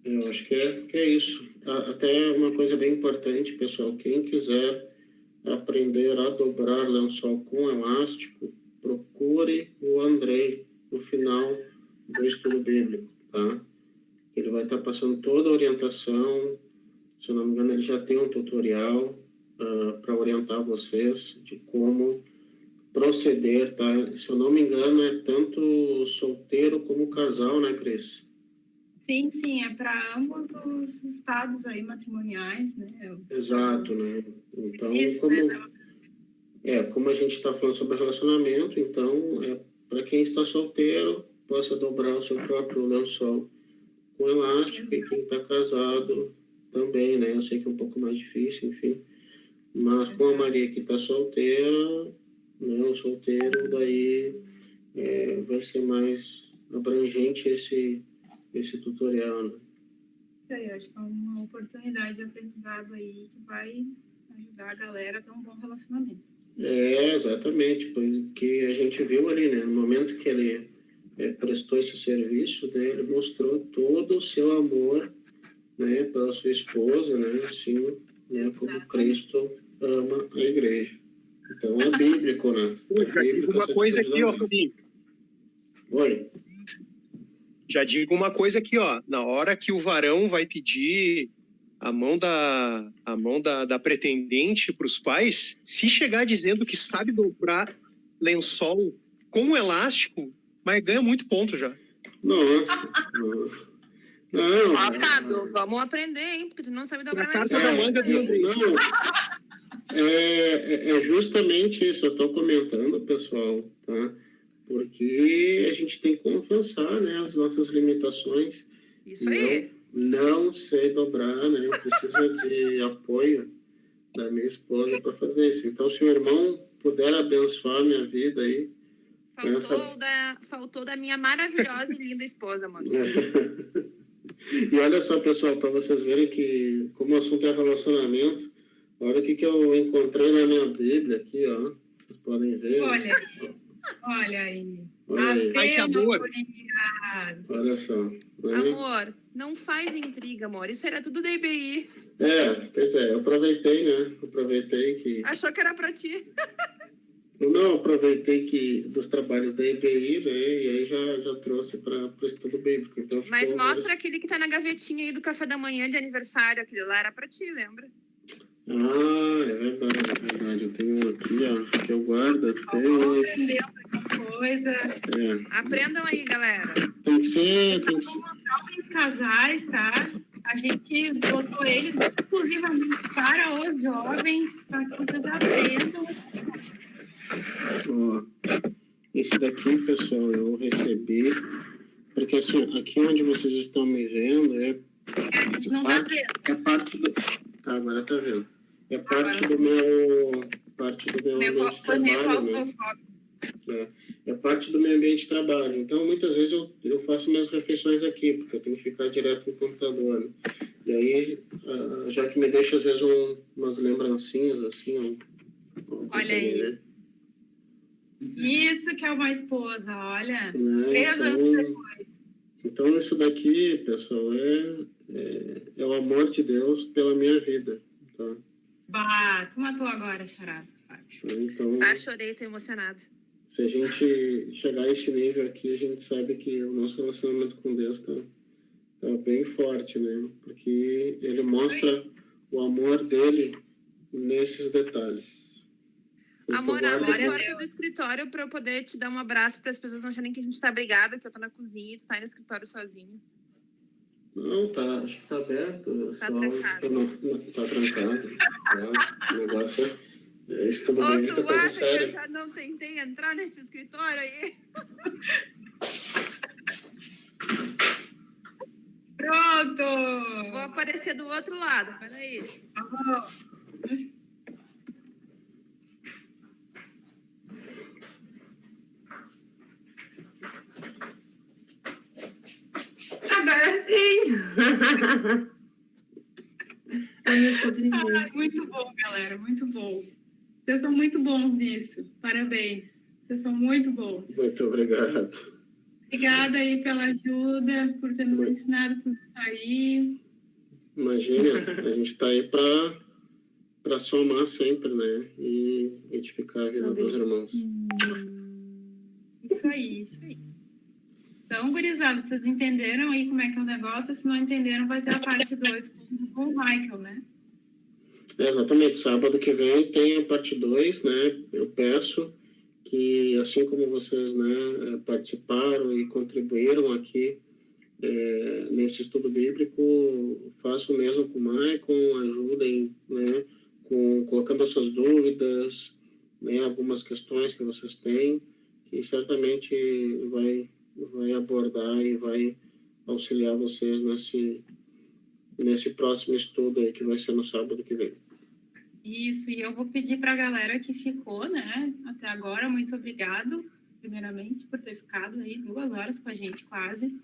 Eu acho que é isso. Até uma coisa bem importante, pessoal, quem quiser aprender a dobrar lençol com elástico, procure o Andrei no final do estudo bíblico, tá? Ele vai estar passando toda a orientação. Se eu não me engano, ele já tem um tutorial para orientar vocês de como proceder, tá? Se eu não me engano, é tanto solteiro como casal, né, Cris? Sim, é para ambos os estados aí matrimoniais, né? Exato, né? Então, Isso, como a gente está falando sobre relacionamento, então, para quem está solteiro, possa dobrar o seu próprio lençol com elástico, e quem está casado também, né? Eu sei que é um pouco mais difícil, enfim. Mas com a Maria que está solteira, né? O solteiro, daí vai ser mais abrangente esse tutorial, né? Isso aí, acho que é uma oportunidade de aprendizado aí que vai ajudar a galera a ter um bom relacionamento. Exatamente, porque a gente viu ali, né, no momento que ele prestou esse serviço, né, ele mostrou todo o seu amor, né, pela sua esposa, né, assim, né, como Cristo ama a igreja. Então é bíblico, né? Já digo uma coisa aqui, ó, Fabinho. Oi. Já digo uma coisa aqui, ó. Na hora que o varão vai pedir a mão da pretendente para os pais, se chegar dizendo que sabe dobrar lençol com elástico, mas ganha muito ponto já. Nossa. Não. Ó, Fábio, vamos aprender, hein? Porque tu não sabe dobrar lençol. Da manga do não. É justamente isso, eu estou comentando, pessoal, tá? Porque a gente tem que confessar, né, as nossas limitações. Isso aí. Não sei dobrar, né? Eu preciso de apoio da minha esposa para fazer isso. Então, se o irmão puder abençoar a minha vida aí... Faltou da minha maravilhosa e linda esposa, mano. E olha só, pessoal, para vocês verem que, como o assunto é relacionamento, olha o que eu encontrei na minha Bíblia aqui, ó. Vocês podem ver. Olha aí. Ai, que amor. Olha só. Né? Amor, não faz intriga, amor. Isso era tudo da IBI. Pois é, eu aproveitei, né? Que... Achou que era pra ti. Não, aproveitei que dos trabalhos da IBI, né? E aí já trouxe para o estudo bíblico. Então, mas mostra aquele que tá na gavetinha aí do café da manhã de aniversário. Aquele lá era pra ti, lembra? É verdade. Eu tenho aqui, ó, que eu guardo até hoje. Aprendam aí, galera. Tem que ser... Jovens casais, tá? A gente botou eles exclusivamente para os jovens, para que vocês aprendam. Ó, esse daqui, pessoal, eu recebi... Porque, assim, aqui onde vocês estão me vendo a gente não tá vendo. É parte do... Agora tá vendo. É parte do meu ambiente de trabalho, né? É parte do meu ambiente de trabalho. Então, muitas vezes eu faço minhas refeições aqui, porque eu tenho que ficar direto no computador. Né? E aí, já que me deixa, às vezes, umas lembrancinhas, assim... Olha aí. Né? Isso que é uma esposa, olha. 3 anos depois. Então, isso daqui, pessoal, é o amor de Deus pela minha vida. Tá? Bah, tu matou agora, charada, Fábio. Então, chorei, tô emocionada. Se a gente chegar a esse nível aqui, a gente sabe que o nosso relacionamento com Deus tá bem forte, né? Porque ele mostra o amor dele nesses detalhes. Amor, abre a porta do escritório para eu poder te dar um abraço para as pessoas não acharem que a gente tá brigada, que eu tô na cozinha e tu tá aí no escritório sozinho. Não, acho que tá aberto. Tá trancado. Tá trancado. O negócio isso tudo bem, tu acha que eu já não tentei entrar nesse escritório aí? Pronto! Vou aparecer do outro lado, peraí. Agora sim! Muito bom, galera, muito bom. Vocês são muito bons nisso. Parabéns. Vocês são muito bons. Muito obrigado. Obrigada aí pela ajuda, por ter nos ensinado tudo isso aí. Imagina, a gente está aí para somar sempre, né? E edificar a vida dos irmãos. Isso aí. Então, gurizada, vocês entenderam aí como é que é o negócio? Se não entenderam, vai ter a parte 2 com o Michael, né? Exatamente. Sábado que vem tem a parte 2, né? Eu peço que, assim como vocês, né, participaram e contribuíram aqui nesse estudo bíblico, façam o mesmo com o Michael, ajudem, né, colocando as suas dúvidas, né, algumas questões que vocês têm, que certamente vai abordar e vai auxiliar vocês nesse próximo estudo aí, que vai ser no sábado que vem. Isso, e eu vou pedir para a galera que ficou, né, até agora, muito obrigado, primeiramente, por ter ficado aí 2 horas com a gente, quase.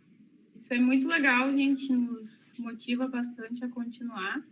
Isso é muito legal, gente, nos motiva bastante a continuar.